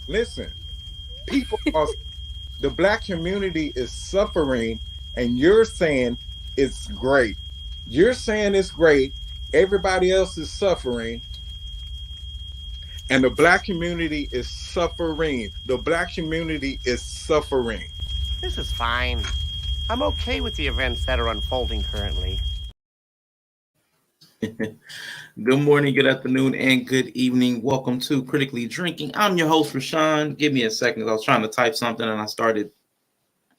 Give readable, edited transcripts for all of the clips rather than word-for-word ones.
Listen, people are, the black community is suffering, and you're saying it's great. You're saying it's great. Everybody else is suffering, and the black community is suffering. The black community is suffering. This is fine. I'm okay with the events that are unfolding currently. Good morning, good afternoon, and good evening. Welcome to Critically Drinking. I'm your host, Rashawn. Give me a second. I was trying to type something and I started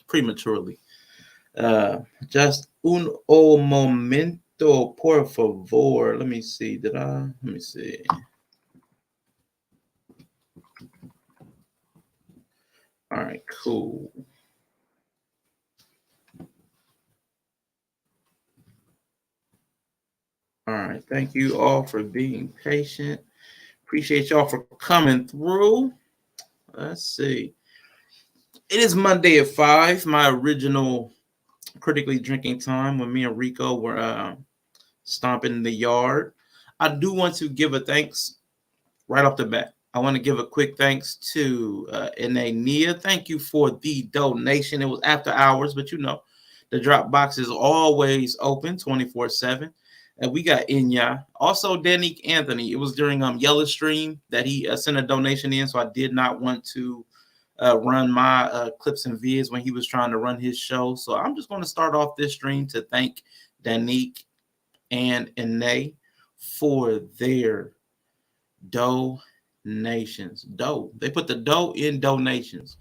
prematurely. Just un momento, por favor. Let me see. Let me see. All right, cool. All right. Thank you all for being patient. Appreciate y'all for coming through. Let's see. It is Monday at 5, my original Critically Drinking time when me and Rico were stomping in the yard. I do want to give a thanks right off the bat. I want to give a quick thanks to Nia. Thank you for the donation. It was after hours, but you know, the drop box is always open 24/7. And we got Inya. Also, Danique Anthony. It was during Yellow Stream that he sent a donation in, so I did not want to run my clips and vids when he was trying to run his show. So I'm just going to start off this stream to thank Danique and Ine for their donations. They put the dough in donations.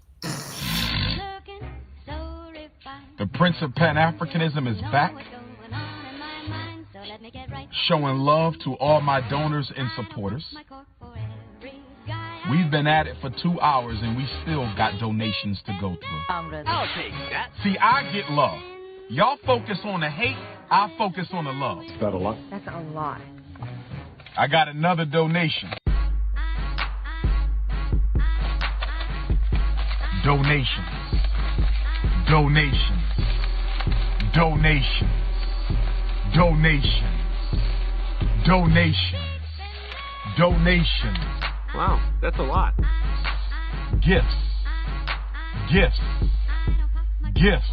The Prince of Pan-Africanism is back, showing love to all my donors and supporters. We've been at it for 2 hours and we still got donations to go through. I'll take that. See, I get love. Y'all focus on the hate, I focus on the love. Is that a lot? That's a lot. I got another donation. Donations. Donations. Donations. Donations. Donations. Donations. Wow, that's a lot. Gifts. Gifts. Gifts.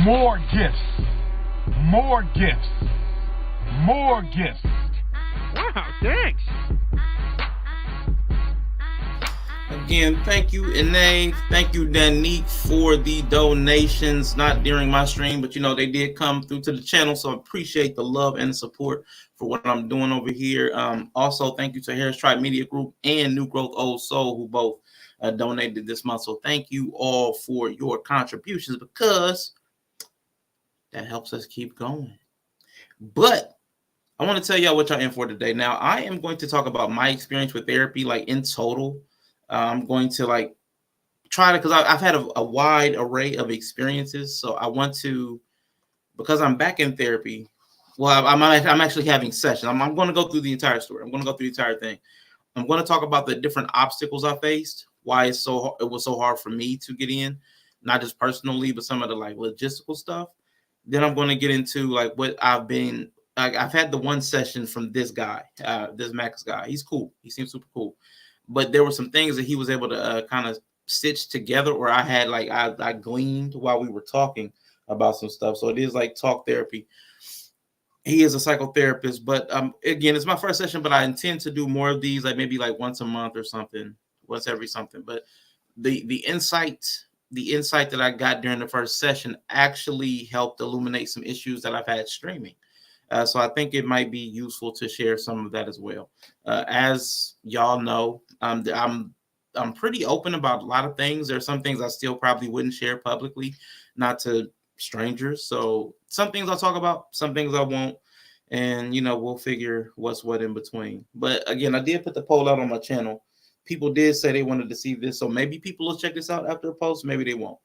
More gifts. More gifts. More gifts. Wow, thanks. Again, thank you, Ine. Thank you, Danique, for the donations. Not during my stream, but you know, they did come through to the channel. So I appreciate the love and the support for what I'm doing over here. Also, thank you to Harris Tribe Media Group and New Growth Old Soul, who both donated this month. So thank you all for your contributions, because that helps us keep going. But I want to tell y'all what y'all in for today. Now, I am going to talk about my experience with therapy, like in total. I'm going to like try to, because I've had a wide array of experiences. So I want to, because I'm back in therapy. Well, I'm actually having sessions. I'm going to go through the entire story. I'm going to go through the entire thing. I'm going to talk about the different obstacles I faced, why it was so hard for me to get in, not just personally, but some of the like logistical stuff. Then I'm going to get into like what I've been. I've had the one session from this guy, this Max guy. He's cool. He seems super cool. But there were some things that he was able to kind of stitch together, or I had like I gleaned while we were talking about some stuff. So it is like talk therapy. He is a psychotherapist, but again, it's my first session, but I intend to do more of these, like maybe like once a month or something, once every something. But the insight that I got during the first session actually helped illuminate some issues that I've had streaming. So I think it might be useful to share some of that as well. As y'all know, I'm pretty open about a lot of things. There are some things I still probably wouldn't share publicly, not to strangers. So some things I'll talk about, some things I won't. And, you know, we'll figure what's what in between. But again, I did put the poll out on my channel. People did say they wanted to see this. So maybe people will check this out after a post. Maybe they won't.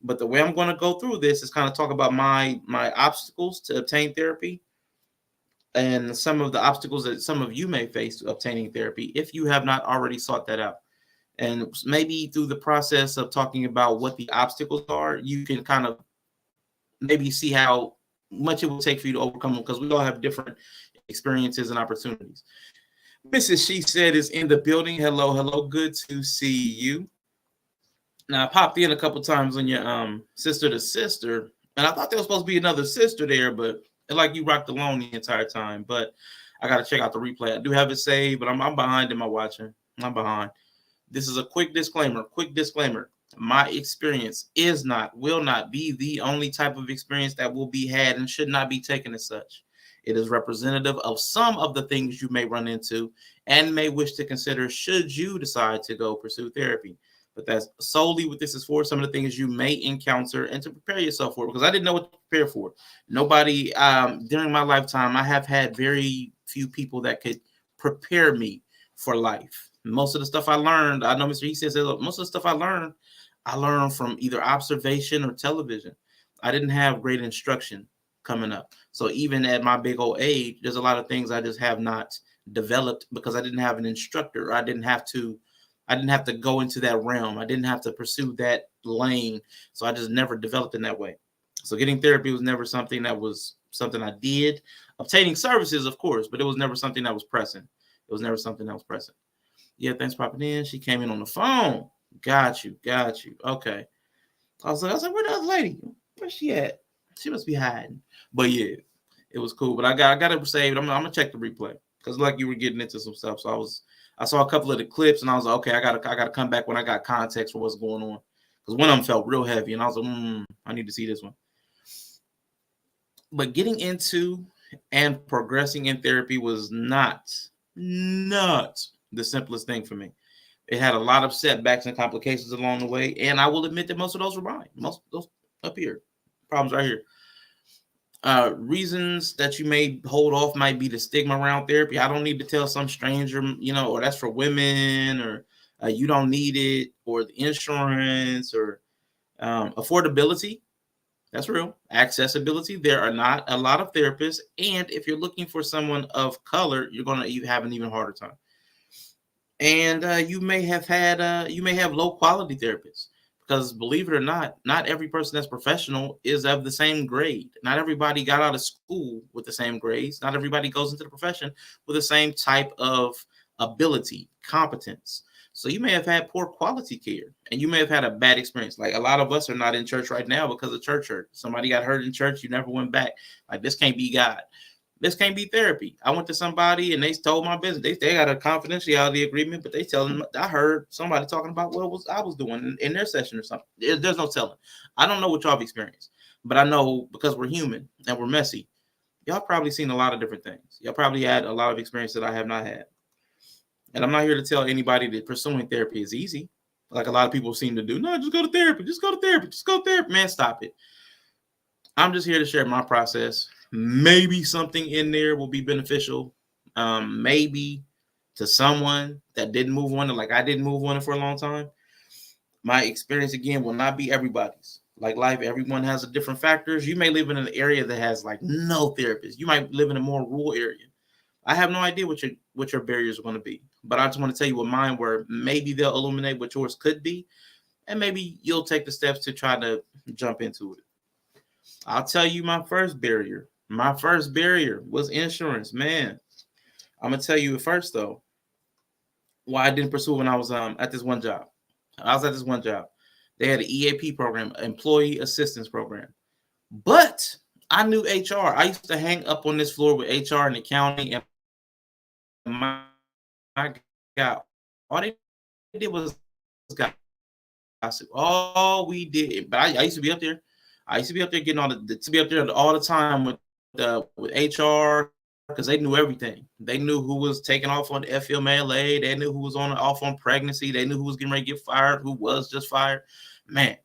But the way I'm going to go through this is kind of talk about my obstacles to obtain therapy, and some of the obstacles that some of you may face to obtaining therapy if you have not already sought that out. And maybe through the process of talking about what the obstacles are, you can kind of maybe see how much it will take for you to overcome them, because we all have different experiences and opportunities. Mrs. She Said is in the building. Hello, hello. Good to see you. Now I popped in a couple times on your sister to sister, and I thought there was supposed to be another sister there, but it like you rocked alone the entire time. But I gotta check out the replay. I do have it saved, but I'm behind in my watching. I'm behind. This is a quick disclaimer. Quick disclaimer. My experience is not, will not be the only type of experience that will be had and should not be taken as such. It is representative of some of the things you may run into and may wish to consider should you decide to go pursue therapy. But that's solely what this is for. Some of the things you may encounter and to prepare yourself for, because I didn't know what to prepare for. Nobody, during my lifetime, I have had very few people that could prepare me for life. Most of the stuff I learned, I know Mr. He says, most of the stuff I learned from either observation or television. I didn't have great instruction coming up. So even at my big old age, there's a lot of things I just have not developed because I didn't have an instructor. I didn't have to go into that realm. I didn't have to pursue that lane. So I just never developed in that way. So getting therapy was never something I did. Obtaining services, of course, but it was never something that was pressing. It was never something that was pressing. Yeah, thanks for popping in. She came in on the phone. Got you. Okay. I was like, where the other lady? Where's she at? She must be hiding. But yeah, it was cool. But I got it saved. I'm gonna check the replay because like you were getting into some stuff. So I saw a couple of the clips and I was like, okay, I gotta come back when I got context for what's going on. Because one of them felt real heavy, and I was like, I need to see this one. But getting into and progressing in therapy was not the simplest thing for me. It had a lot of setbacks and complications along the way, and I will admit that most of those were mine. Most of those up here, problems right here. Reasons that you may hold off might be the stigma around therapy. I don't need to tell some stranger, or that's for women, or you don't need it, or the insurance, or affordability. That's real. Accessibility. There are not a lot of therapists, and if you're looking for someone of color, you have an even harder time. And you may have low quality therapists, because believe it or not every person that's professional is of the same grade. Not everybody got out of school with the same grades. Not everybody goes into the profession with the same type of ability, competence. So you may have had poor quality care, and you may have had a bad experience. Like a lot of us are not in church right now because of church hurt. Somebody got hurt in church, you never went back. Like, this can't be God. This can't be therapy. I went to somebody and they told my business. They got a confidentiality agreement, but they tell them, I heard somebody talking about what I was doing in their session or something. There's no telling. I don't know what y'all have experienced, but I know because we're human and we're messy. Y'all probably seen a lot of different things. Y'all probably had a lot of experience that I have not had. And I'm not here to tell anybody that pursuing therapy is easy, like a lot of people seem to do. No, just go to therapy. Just go to therapy. Just go to therapy. Man, stop it. I'm just here to share my process. Maybe something in there will be beneficial. Maybe to someone that didn't move on, like I didn't move on for a long time. My experience, again, will not be everybody's. Like life, everyone has a different factors. You may live in an area that has like no therapist. You might live in a more rural area. I have no idea what your barriers are going to be. But I just want to tell you what mine were. Maybe they'll illuminate what yours could be. And maybe you'll take the steps to try to jump into it. I'll tell you my first barrier. My first barrier was insurance, man. I'm going to tell you first, though, why I didn't pursue when I was at this one job. I was at this one job. They had an EAP program, Employee Assistance Program. But I knew HR. I used to hang up on this floor with HR in the county. And my God, all they did was gossip. All we did, but I used to be up there. I used to be up there getting all the time with HR, because they knew everything. They knew who was taking off on FMLA. They knew who was off on pregnancy. They knew who was getting ready to get fired, who was just fired. Man,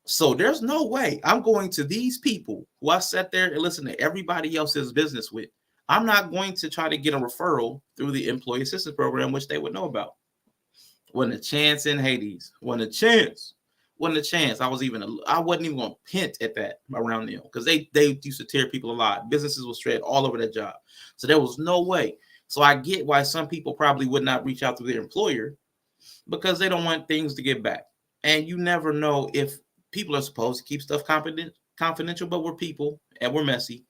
so there's no way I'm going to these people who I sat there and listened to everybody else's business with. I'm not going to try to get a referral through the Employee Assistance Program, which they would know about. Wasn't a chance in Hades. Wasn't a chance. I wasn't even going to hint at that around them, because they used to tear people alive. Businesses were shredded all over that job. So there was no way. So I get why some people probably would not reach out to their employer, because they don't want things to get back. And you never know if people are supposed to keep stuff confidential, but we're people and we're messy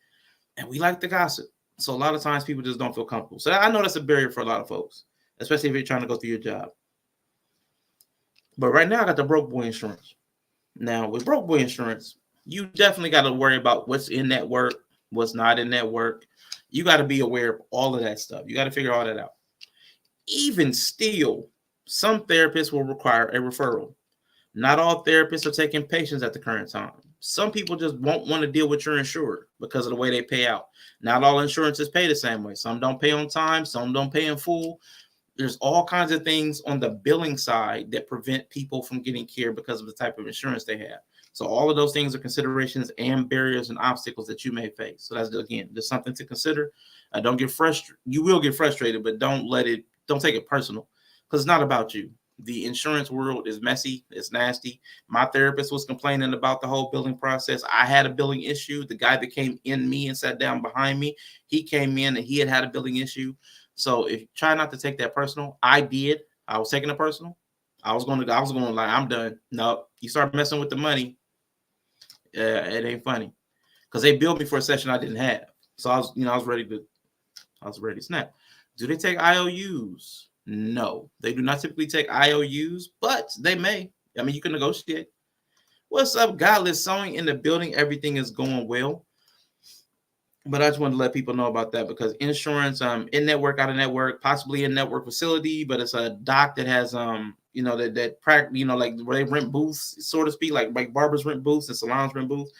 and we like to gossip. So a lot of times people just don't feel comfortable. So I know that's a barrier for a lot of folks, especially if you're trying to go through your job. But right now I got the broke boy insurance. Now with broke boy insurance, you definitely got to worry about what's in network, what's not in network. You got to be aware of all of that stuff. You got to figure all that out. Even still, some therapists will require a referral. Not all therapists are taking patients at the current time. Some people just won't want to deal with your insurer because of the way they pay out. Not all insurances pay the same way. Some don't pay on time, some don't pay in full. There's all kinds of things on the billing side that prevent people from getting care because of the type of insurance they have. So all of those things are considerations and barriers and obstacles that you may face. So that's, again, just something to consider. Don't get frustrated. You will get frustrated, but don't take it personal, because it's not about you. The insurance world is messy. It's nasty. My therapist was complaining about the whole billing process. I had a billing issue. The guy that came in me and sat down behind me, he came in and he had a billing issue. So if you try not to take that personal, I did. I was taking it personal. I was going like, I'm done. No, you start messing with the money. It ain't funny, because they billed me for a session I didn't have. So I was ready to snap. Do they take IOUs? No, they do not typically take IOUs, but they may. I mean, you can negotiate. What's up, Godless Sewing in the building? Everything is going well. But I just wanted to let people know about that, because insurance, in network, out of network, possibly in network facility, but it's a doc that has, like where they rent booths, so to speak, like barbers rent booths and salons rent booths.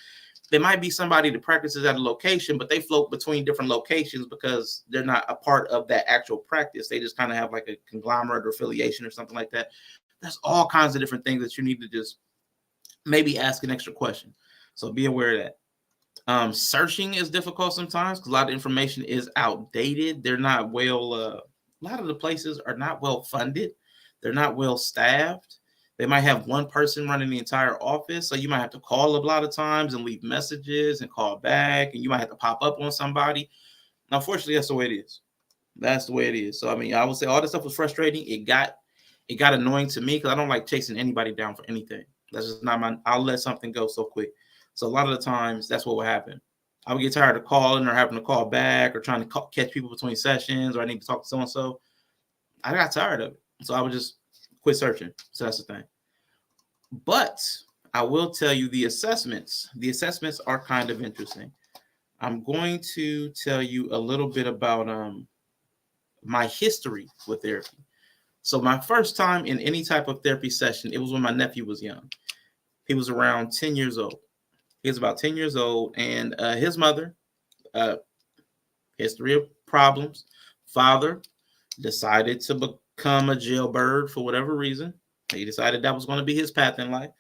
There might be somebody that practices at a location, but they float between different locations because they're not a part of that actual practice. They just kind of have like a conglomerate or affiliation or something like that. There's all kinds of different things that you need to just maybe ask an extra question. So be aware of that. Searching is difficult sometimes because a lot of information is outdated. They're not well, a lot of the places are not well funded. They're not well staffed. They might have one person running the entire office, so you might have to call a lot of times and leave messages and call back, and you might have to pop up on somebody. Now, unfortunately, that's the way it is. That's the way it is. So, I mean, I would say all this stuff was frustrating. It got annoying to me because I don't like chasing anybody down for anything. That's just not my. I'll let something go so quick. So a lot of the times, that's what will happen. I would get tired of calling or having to call back or trying to catch people between sessions, or I need to talk to so and so. I got tired of it, so I would just quit searching. So that's the thing. But I will tell you the assessments. The assessments are kind of interesting. I'm going to tell you a little bit about my history with therapy. So my first time in any type of therapy session, it was when my nephew was young. He was around 10 years old. He was about 10 years old, and his mother, history of problems, father decided to become a jailbird for whatever reason. He decided that was going to be his path in life.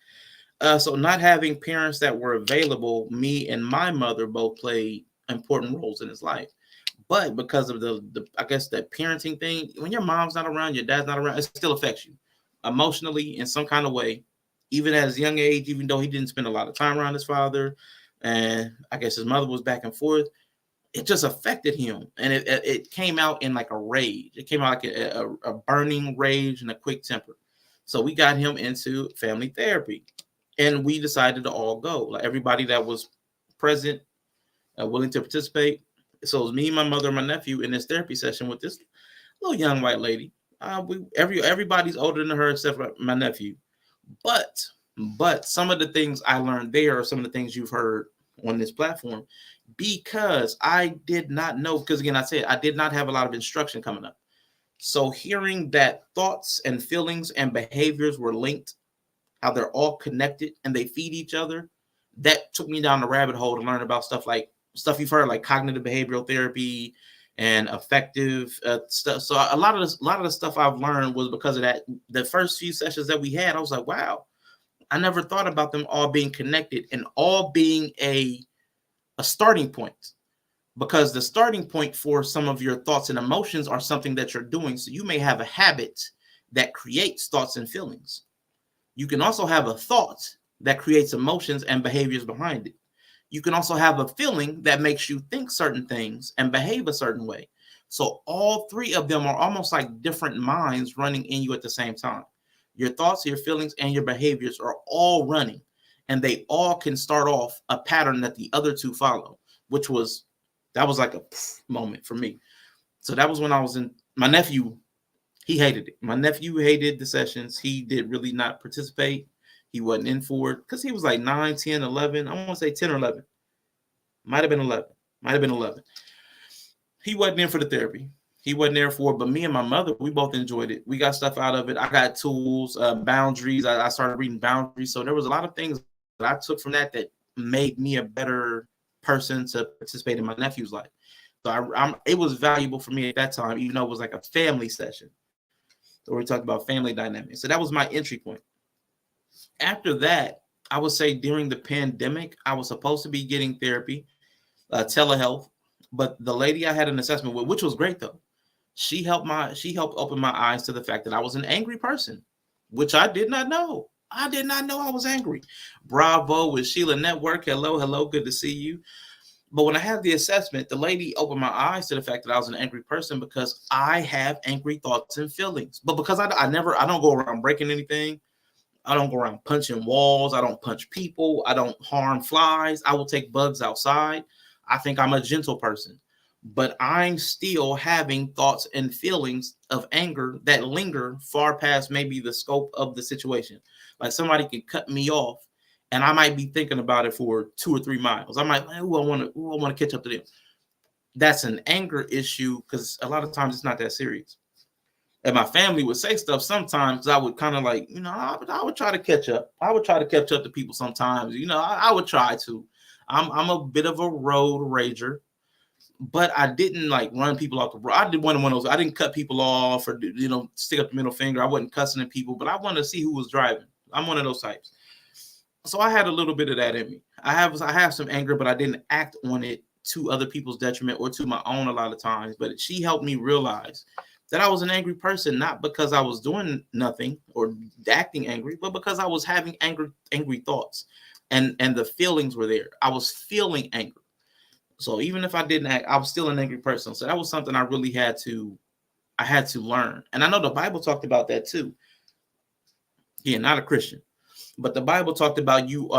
So not having parents that were available, me and my mother both played important roles in his life. But because of the I guess that parenting thing, when your mom's not around, your dad's not around, it still affects you emotionally in some kind of way, even at his young age, even though he didn't spend a lot of time around his father. And I guess his mother was back and forth. It just affected him. And it came out in like a rage. It came out like a burning rage and a quick temper. So we got him into family therapy, and we decided to all go. Like everybody that was present, willing to participate. So it was me, my mother, and my nephew in this therapy session with this little young white lady. Everybody's older than her except for my nephew. But some of the things I learned there are some of the things you've heard on this platform, because I did not know. Because again, I said I did not have a lot of instruction coming up. So hearing that thoughts and feelings and behaviors were linked, how they're all connected and they feed each other, that took me down the rabbit hole to learn about stuff you've heard, like cognitive behavioral therapy and affective stuff. So a lot of the stuff I've learned was because of that. The first few sessions that we had, I was like, wow, I never thought about them all being connected and all being a starting point. Because the starting point for some of your thoughts and emotions are something that you're doing. So you may have a habit that creates thoughts and feelings. You can also have a thought that creates emotions and behaviors behind it. You can also have a feeling that makes you think certain things and behave a certain way. So all three of them are almost like different minds running in you at the same time. Your thoughts, your feelings, and your behaviors are all running, and they all can start off a pattern that the other two follow, which was That was like a moment for me. So that was when I was in. My nephew, he hated it. My nephew hated the sessions. He did really not participate. He wasn't in for it because he was like 9, 10, 11. I want to say 10 or 11. Might have been 11. Might have been 11. He wasn't in for the therapy. He wasn't there for it, but me and my mother, we both enjoyed it. We got stuff out of it. I got tools, boundaries. I started reading boundaries. So there was a lot of things that I took from that made me a better person to participate in my nephew's life. So it was valuable for me at that time, even though it was like a family session. So we talked about family dynamics. So that was my entry point. After that, I would say during the pandemic, I was supposed to be getting therapy, telehealth, but the lady I had an assessment with, which was great though, she helped open my eyes to the fact that I was an angry person, which I did not know. I did not know I was angry. Bravo with Sheila Network. Hello, good to see you. But when I had the assessment, the lady opened my eyes to the fact that I was an angry person because I have angry thoughts and feelings. But because I don't go around breaking anything. I don't go around punching walls. I don't punch people. I don't harm flies. I will take bugs outside. I think I'm a gentle person. But I'm still having thoughts and feelings of anger that linger far past maybe the scope of the situation. Like somebody can cut me off and I might be thinking about it for 2 or 3 miles. I might, I want to catch up to them. That's an anger issue because a lot of times it's not that serious. And my family would say stuff sometimes. I would kind of like, I would try to catch up. I would try to catch up to people sometimes. I would try to. I'm a bit of a road rager, but I didn't like run people off the road. I did one of those. I didn't cut people off or stick up the middle finger. I wasn't cussing at people, but I wanted to see who was driving. I'm one of those types. So I had a little bit of that in me. I have some anger, but I didn't act on it to other people's detriment or to my own a lot of times. But she helped me realize that I was an angry person, not because I was doing nothing or acting angry, but because I was having angry thoughts, and the feelings were there. I was feeling angry. So even if I didn't act, I was still an angry person. So that was something I really had to learn. And I know the Bible talked about that too. Yeah, not a Christian, but the Bible talked about you.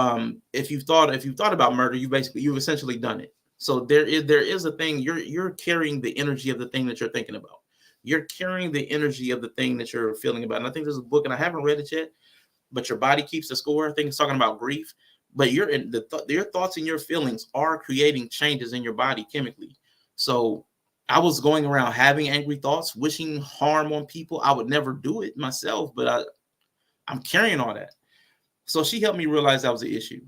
If you've thought about murder, you've essentially done it. So there is a thing. You're carrying the energy of the thing that you're thinking about. You're carrying the energy of the thing that you're feeling about. And I think there's a book, and I haven't read it yet, but Your Body Keeps the Score. I think it's talking about grief. But your thoughts and your feelings are creating changes in your body chemically. So I was going around having angry thoughts, wishing harm on people. I would never do it myself, but I'm carrying all that. So she helped me realize that was the issue.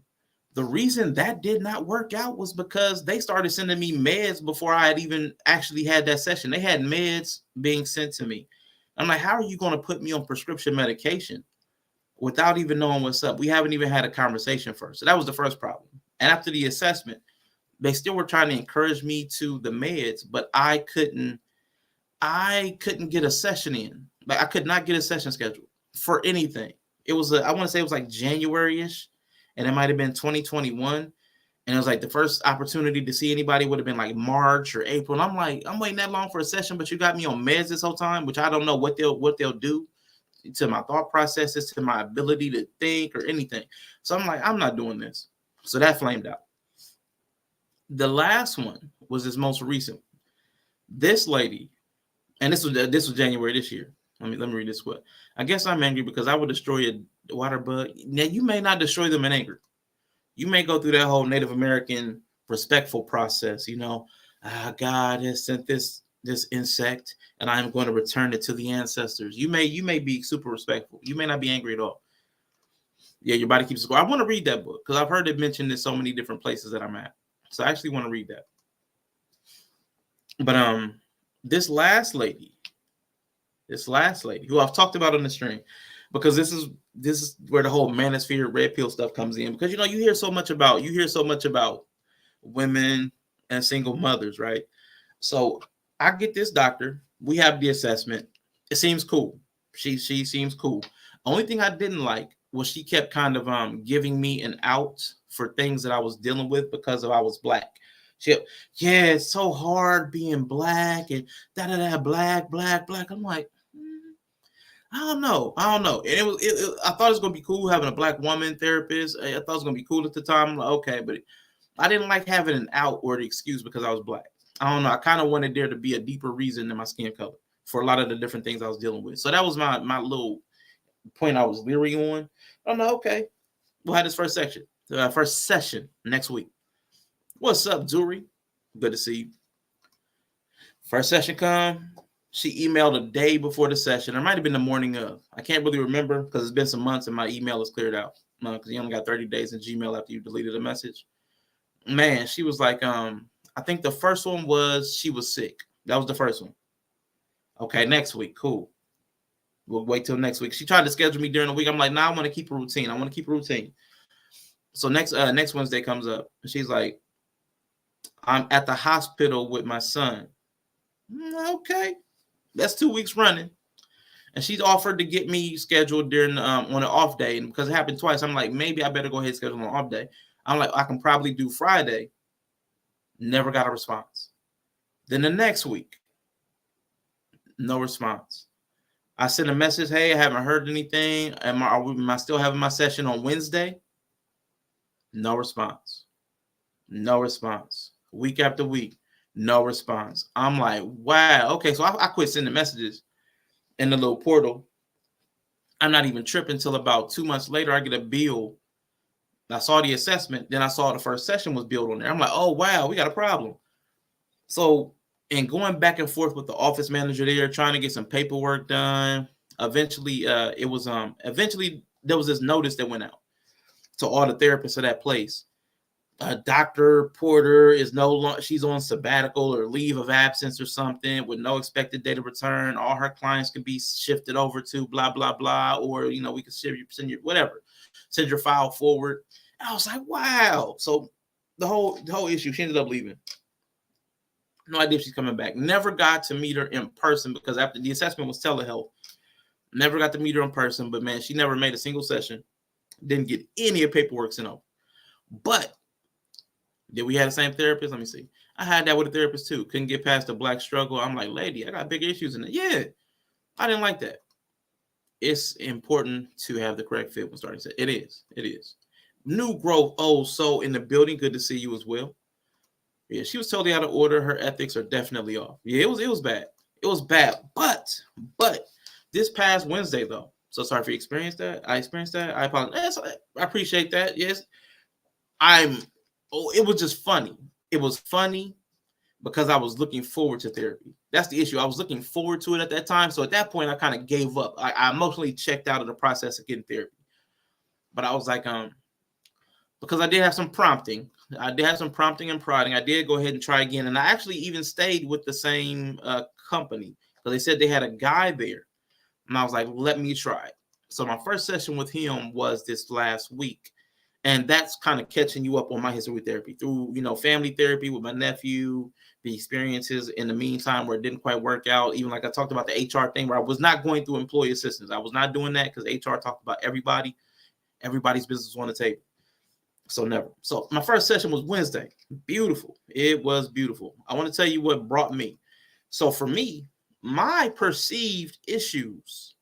The reason that did not work out was because they started sending me meds before I had even actually had that session. They had meds being sent to me. I'm like, how are you going to put me on prescription medication without even knowing what's up? We haven't even had a conversation first. So that was the first problem. And after the assessment, they still were trying to encourage me to the meds, but I couldn't get a session in. Like I could not get a session scheduled for anything. It was I want to say it was like January-ish. And it might have been 2021. And it was like the first opportunity to see anybody would have been like March or April. And I'm like, I'm waiting that long for a session, but you got me on meds this whole time, which I don't know what they'll do to my thought processes, to my ability to think or anything. So I'm like, I'm not doing this. So that flamed out. The last one was this most recent. This lady, and this was January this year. Let me read this one. I guess I'm angry because I would destroy a water bug. Now, you may not destroy them in anger. You may go through that whole Native American respectful process. God has sent this insect, and I'm going to return it to the ancestors. You may be super respectful. You may not be angry at all. Yeah, Your Body Keeps the Score. I want to read that book because I've heard it mentioned in so many different places that I'm at. So I actually want to read that. But this last lady who I've talked about on the stream, because this is where the whole manosphere red pill stuff comes in, because you hear so much about women and single mothers, right? So I get this doctor, we have the assessment. It seems cool. She seems cool. Only thing I didn't like was she kept kind of giving me an out for things that I was dealing with because I was black. It's so hard being black and black. I'm like, I don't know. And I thought it was gonna be cool having a black woman therapist. I thought it was gonna be cool at the time. I'm like, okay, but I didn't like having an out or the excuse because I was black. I don't know. I kind of wanted there to be a deeper reason than my skin color for a lot of the different things I was dealing with. So that was my little point I was leery on. I'm like, okay, we'll have this first session next week. What's up, Zuri? Good to see you. First session come. She emailed a day before the session. It might have been the morning of. I can't really remember because it's been some months and my email is cleared out. Because you only got 30 days in Gmail after you deleted a message. Man, she was like, I think the first one was she was sick. That was the first one. Okay, next week, cool. We'll wait till next week. She tried to schedule me during the week. I'm like, nah, I want to keep a routine. So next Wednesday comes up. And she's like, I'm at the hospital with my son. Okay. That's 2 weeks running. And she's offered to get me scheduled during on an off day. And because it happened twice, I'm like, maybe I better go ahead and schedule an off day. I'm like, I can probably do Friday. Never got a response. Then the next week, no response. I sent a message, hey, I haven't heard anything. Am I still having my session on Wednesday? No response. No response. Week after week, no response. I'm like, wow. Okay, so I quit sending messages in the little portal. I'm not even tripping until about 2 months later, I get a bill. I saw the assessment. Then I saw the first session was billed on there. I'm like, oh, wow, we got a problem. So, and going back and forth with the office manager there, trying to get some paperwork done. Eventually, there was this notice that went out to all the therapists of that place. Dr. Porter is no longer, she's on sabbatical or leave of absence or something with no expected date of return. All her clients can be shifted over to blah, blah, blah. Or, you know, we can send your file forward. And I was like, wow. So the whole issue, she ended up leaving. No idea if she's coming back. Never got to meet her in person because after the assessment was telehealth. Never got to meet her in person, but man, she never made a single session. Didn't get any of paperwork sent over. But did we have the same therapist? Let me see. I had that with a therapist too. Couldn't get past the black struggle. I'm like, lady, I got bigger issues in it. Yeah, I didn't like that. It's important to have the correct fit when starting set. It is. New growth, old soul in the building. Good to see you as well. Yeah, she was totally out of order. Her ethics are definitely off. Yeah, it was bad. It was bad. But this past Wednesday though. So sorry if you experienced that. I experienced that. I apologize. I appreciate that. Yes. It was just funny. It was funny because I was looking forward to therapy. That's the issue. I was looking forward to it at that time. So at that point, I kind of gave up. I emotionally checked out of the process of getting therapy. But I was like, because I did have some prompting. I did have some prompting and prodding. I did go ahead and try again. And I actually even stayed with the same company because they said they had a guy there. And I was like, let me try it. So my first session with him was this last week. And that's kind of catching you up on my history with therapy through, you know, family therapy with my nephew, the experiences in the meantime where it didn't quite work out. Even like I talked about the HR thing where I was not going through employee assistance. I was not doing that because HR talked about everybody's business on the table. So never. So my first session was Wednesday. Beautiful. It was beautiful. I want to tell you what brought me. So for me, my perceived issues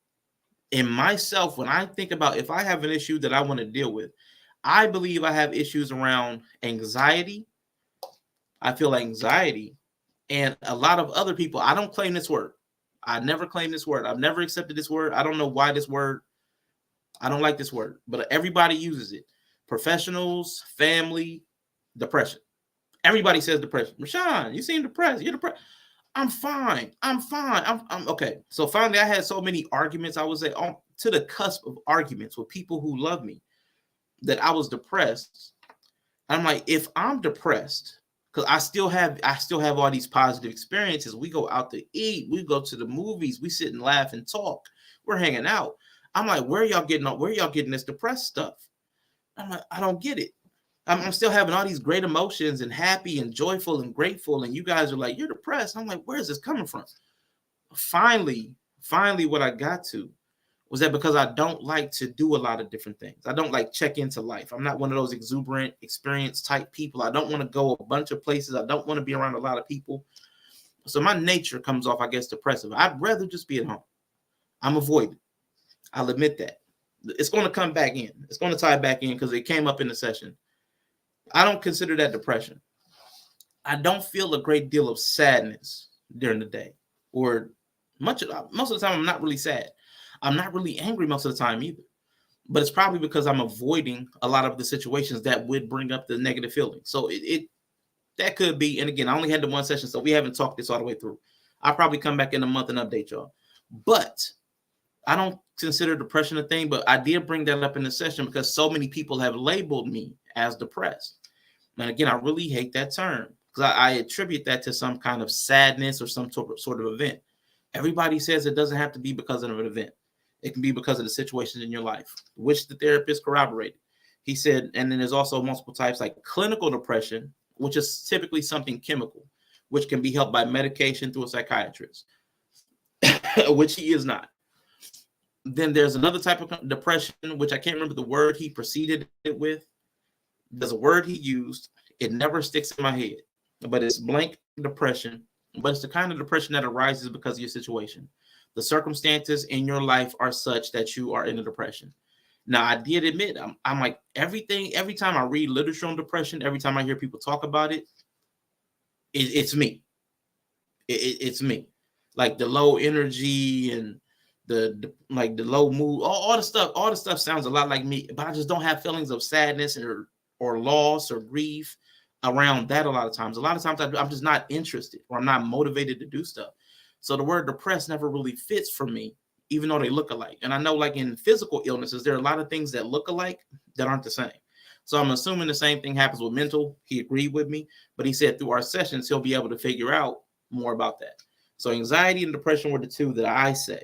in myself, when I think about if I have an issue that I want to deal with, I believe I have issues around anxiety. I feel anxiety. And a lot of other people, I don't claim this word. I never claim this word. I've never accepted this word. I don't know why this word. I don't like this word, but everybody uses it. Professionals, family, depression. Everybody says depression. Rashawn, you seem depressed. You're depressed. I'm fine. I'm okay. So finally, I had so many arguments, I would say, to the cusp of arguments with people who love me, that I was depressed. I'm like, if I'm depressed, because I still have all these positive experiences. We go out to eat, we go to the movies, we sit and laugh and talk, we're hanging out. I'm like, where are y'all getting this depressed stuff? I'm like, I don't get it. I'm still having all these great emotions and happy and joyful and grateful, and you guys are like, you're depressed. I'm like, where is this coming from? Finally, what I got to was that because I don't like to do a lot of different things. I don't like check into life. I'm not one of those exuberant, experienced type people. I don't want to go a bunch of places. I don't want to be around a lot of people. So my nature comes off, I guess, depressive. I'd rather just be at home. I'm avoiding. I'll admit that. It's going to come back in. It's going to tie back in because it came up in the session. I don't consider that depression. I don't feel a great deal of sadness during the day, or most of the time I'm not really sad. I'm not really angry most of the time either. But it's probably because I'm avoiding a lot of the situations that would bring up the negative feelings. So that could be, and again, I only had the one session, so we haven't talked this all the way through. I'll probably come back in a month and update y'all. But I don't consider depression a thing, but I did bring that up in the session because so many people have labeled me as depressed. And again, I really hate that term because I attribute that to some kind of sadness or some sort of event. Everybody says it doesn't have to be because of an event. It can be because of the situations in your life, which the therapist corroborated. He said, and then there's also multiple types like clinical depression, which is typically something chemical, which can be helped by medication through a psychiatrist, which he is not. Then there's another type of depression, which I can't remember the word he preceded it with. There's a word he used. It never sticks in my head, but it's blank depression. But it's the kind of depression that arises because of your situation. The circumstances in your life are such that you are in a depression. Now, I did admit, I'm like, every time I read literature on depression, every time I hear people talk about it, it's me. It's me. Like the low energy and the low mood, all the stuff sounds a lot like me, but I just don't have feelings of sadness or loss or grief around that a lot of times. A lot of times I'm just not interested, or I'm not motivated to do stuff. So the word depressed never really fits for me, even though they look alike. And I know, like in physical illnesses, there are a lot of things that look alike that aren't the same. So I'm assuming the same thing happens with mental. He agreed with me, but he said through our sessions, he'll be able to figure out more about that. So anxiety and depression were the two that I say.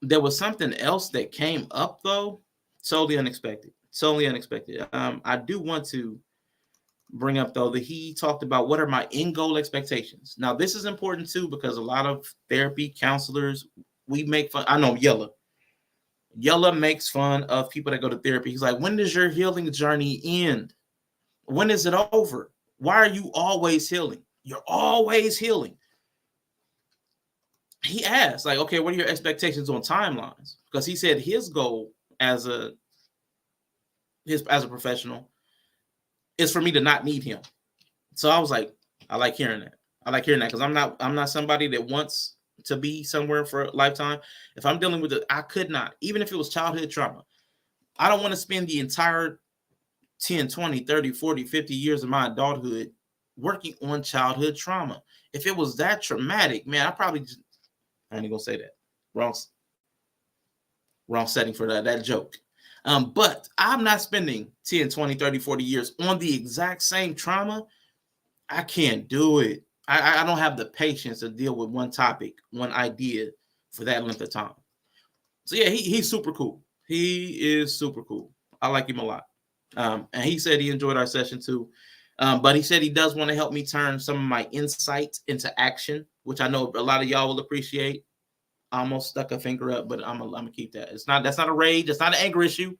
There was something else that came up, though, totally unexpected. I do want to bring up, though, that he talked about what are my end goal expectations. Now, this is important, too, because a lot of therapy counselors, we make fun. I know Yella makes fun of people that go to therapy. He's like, when does your healing journey end? When is it over? Why are you always healing? You're always healing. He asked, like, okay, what are your expectations on timelines? Because he said his goal as a professional is for me to not need him. So I was like, I like hearing that. Because I'm not somebody that wants to be somewhere for a lifetime. If I'm dealing with it, I could not, even if it was childhood trauma. I don't want to spend the entire 10, 20, 30, 40, 50 years of my adulthood working on childhood trauma. If it was that traumatic, man, I ain't gonna say that. Wrong setting for that joke. But I'm not spending 10, 20, 30, 40 years on the exact same trauma. I can't do it. I don't have the patience to deal with one topic, one idea for that length of time. So yeah, he's super cool. He is super cool. I like him a lot. And he said he enjoyed our session too. But he said he does want to help me turn some of my insights into action, which I know a lot of y'all will appreciate. I almost stuck a finger up, but I'm gonna keep that. That's not a rage. It's not an anger issue.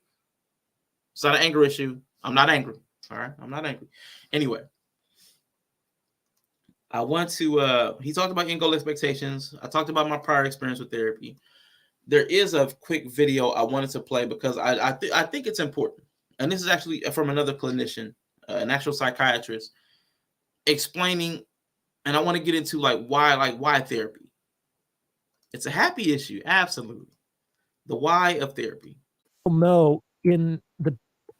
It's not an anger issue. I'm not angry. All right. I'm not angry. Anyway, I want to, he talked about end goal expectations. I talked about my prior experience with therapy. There is a quick video I wanted to play because I think it's important. And this is actually from another clinician, an actual psychiatrist, explaining, and I want to get into why therapy. It's a happy issue, absolutely. The why of therapy. Know in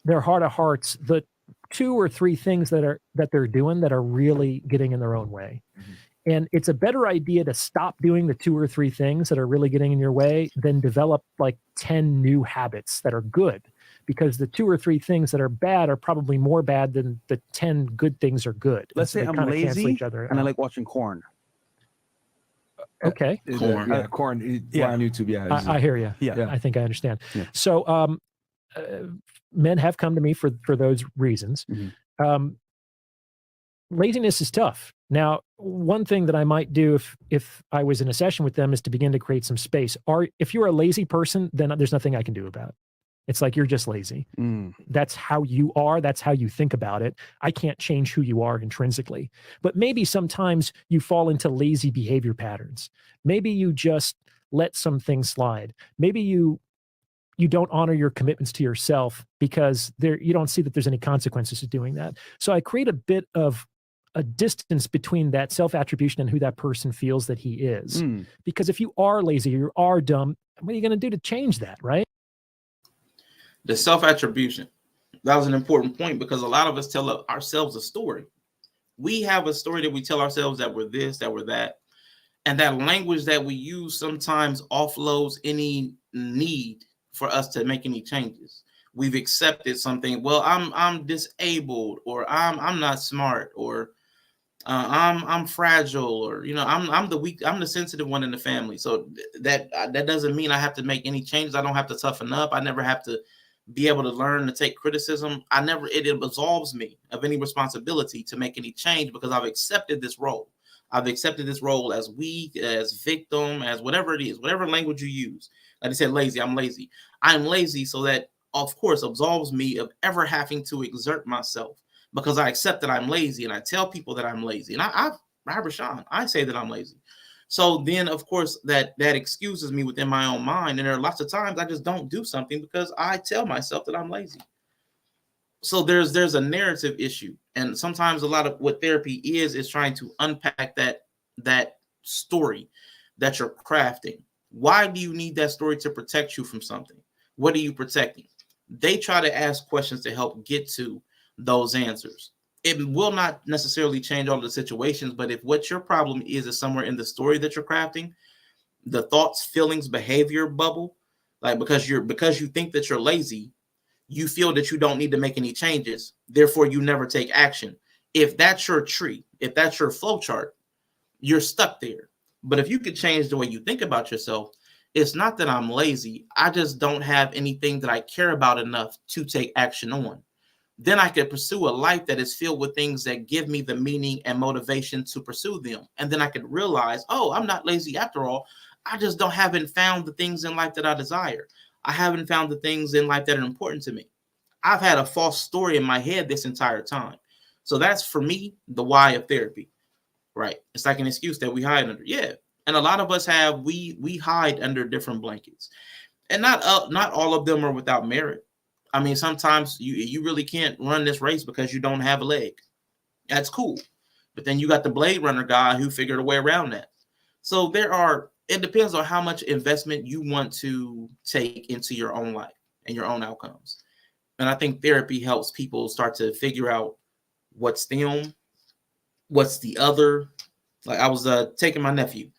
their heart of hearts the 2 or 3 things that they're doing that are really getting in their own way. Mm-hmm. And it's a better idea to stop doing the 2 or 3 things that are really getting in your way than develop like 10 new habits that are good, because the 2 or 3 things that are bad are probably more bad than the 10 good things are good. Let's say I'm lazy and I like watching corn. Okay. Corn. On YouTube. Yeah. I hear you. Yeah. I think I understand. Yeah. So men have come to me for those reasons. Mm-hmm. Laziness is tough. Now, one thing that I might do if I was in a session with them is to begin to create some space. If you're a lazy person, then there's nothing I can do about it. It's like you're just lazy. That's how you are. That's how you think about it. I can't change who you are intrinsically. But maybe sometimes you fall into lazy behavior patterns. Maybe you just let some things slide. Maybe you don't honor your commitments to yourself because you don't see that there's any consequences to doing that. So I create a bit of a distance between that self-attribution and who that person feels that he is. Because if you are lazy, you are dumb, what are you going to do to change that, right? The self-attribution. That was an important point because a lot of us tell ourselves a story. We have a story that we tell ourselves that we're this, that we're that. And that language that we use sometimes offloads any need for us to make any changes. We've accepted something. Well, I'm disabled, or I'm not smart, or I'm fragile, or I'm the weak, I'm the sensitive one in the family. So that doesn't mean I have to make any changes. I don't have to toughen up. I never have to be able to learn to take criticism. It absolves me of any responsibility to make any change because I've accepted this role. I've accepted this role as weak, as victim, as whatever it is, whatever language you use. Like I said, lazy, I'm lazy. I'm lazy, so that, of course, absolves me of ever having to exert myself because I accept that I'm lazy and I tell people that I'm lazy. And I Rashawn, I say that I'm lazy. So then, of course, that excuses me within my own mind. And there are lots of times I just don't do something because I tell myself that I'm lazy. So there's a narrative issue. And sometimes a lot of what therapy is trying to unpack that story that you're crafting. Why do you need that story to protect you from something? What are you protecting? They try to ask questions to help get to those answers. It will not necessarily change all the situations, but if what your problem is somewhere in the story that you're crafting, the thoughts, feelings, behavior bubble, like because you think that you're lazy, you feel that you don't need to make any changes, therefore you never take action. If that's your tree, if that's your flow chart, you're stuck there. But if you could change the way you think about yourself, it's not that I'm lazy, I just don't have anything that I care about enough to take action on. Then I could pursue a life that is filled with things that give me the meaning and motivation to pursue them. And then I could realize, oh, I'm not lazy after all. I just haven't found the things in life that I desire. I haven't found the things in life that are important to me. I've had a false story in my head this entire time. So that's, for me, the why of therapy, right? It's like an excuse that we hide under. Yeah. And a lot of us we hide under different blankets. And not all of them are without merit. I mean, sometimes you really can't run this race because you don't have a leg. That's cool. But then you got the Blade Runner guy who figured a way around that. So it depends on how much investment you want to take into your own life and your own outcomes. And I think therapy helps people start to figure out what's them, what's the other. Like I was taking my nephew.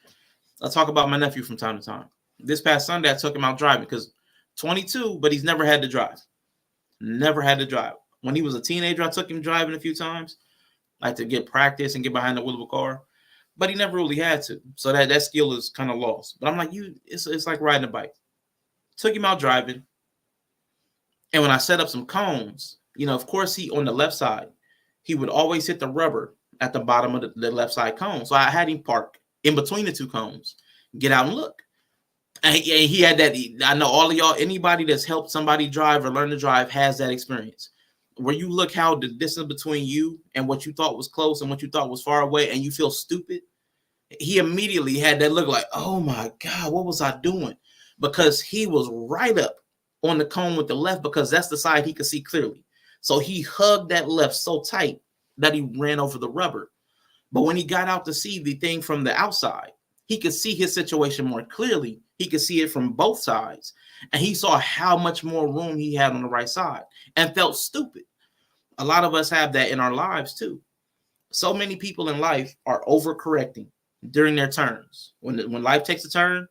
I talk about my nephew from time to time. This past Sunday, I took him out driving because 22, but he's never had to drive. Never had to drive. When he was a teenager, I took him driving a few times, like to get practice and get behind the wheel of a car. But he never really had to. So that skill is kind of lost. But I'm like, it's like riding a bike. Took him out driving. And when I set up some cones, of course, he on the left side, he would always hit the rubber at the bottom of the left side cone. So I had him park in between the two cones, get out and look. And he had that. I know all of y'all, anybody that's helped somebody drive or learn to drive has that experience where you look how the distance between you and what you thought was close and what you thought was far away and you feel stupid. He immediately had that look like, oh my God, what was I doing? Because he was right up on the cone with the left because that's the side he could see clearly. So he hugged that left so tight that he ran over the rubber. But when he got out to see the thing from the outside, he could see his situation more clearly. He could see it from both sides. And he saw how much more room he had on the right side and felt stupid. A lot of us have that in our lives too. So many people in life are overcorrecting during their turns. When life takes a turn,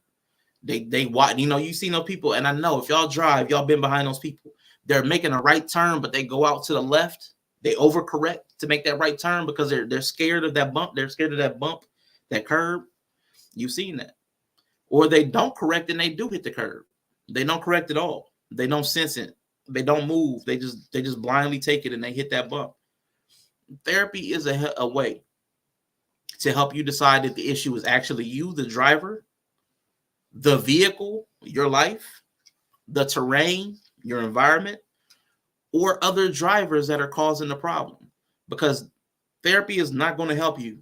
they watch, you see those people. And I know if y'all drive, y'all been behind those people. They're making a right turn, but they go out to the left. They overcorrect to make that right turn because they're scared of that bump. They're scared of that bump, that curb. You've seen that. Or they don't correct and they do hit the curb. They don't correct at all. They don't sense it. They don't move. They just blindly take it and they hit that bump. Therapy is a way to help you decide if the issue is actually you, the driver, the vehicle, your life, the terrain, your environment, or other drivers that are causing the problem. Because therapy is not going to help you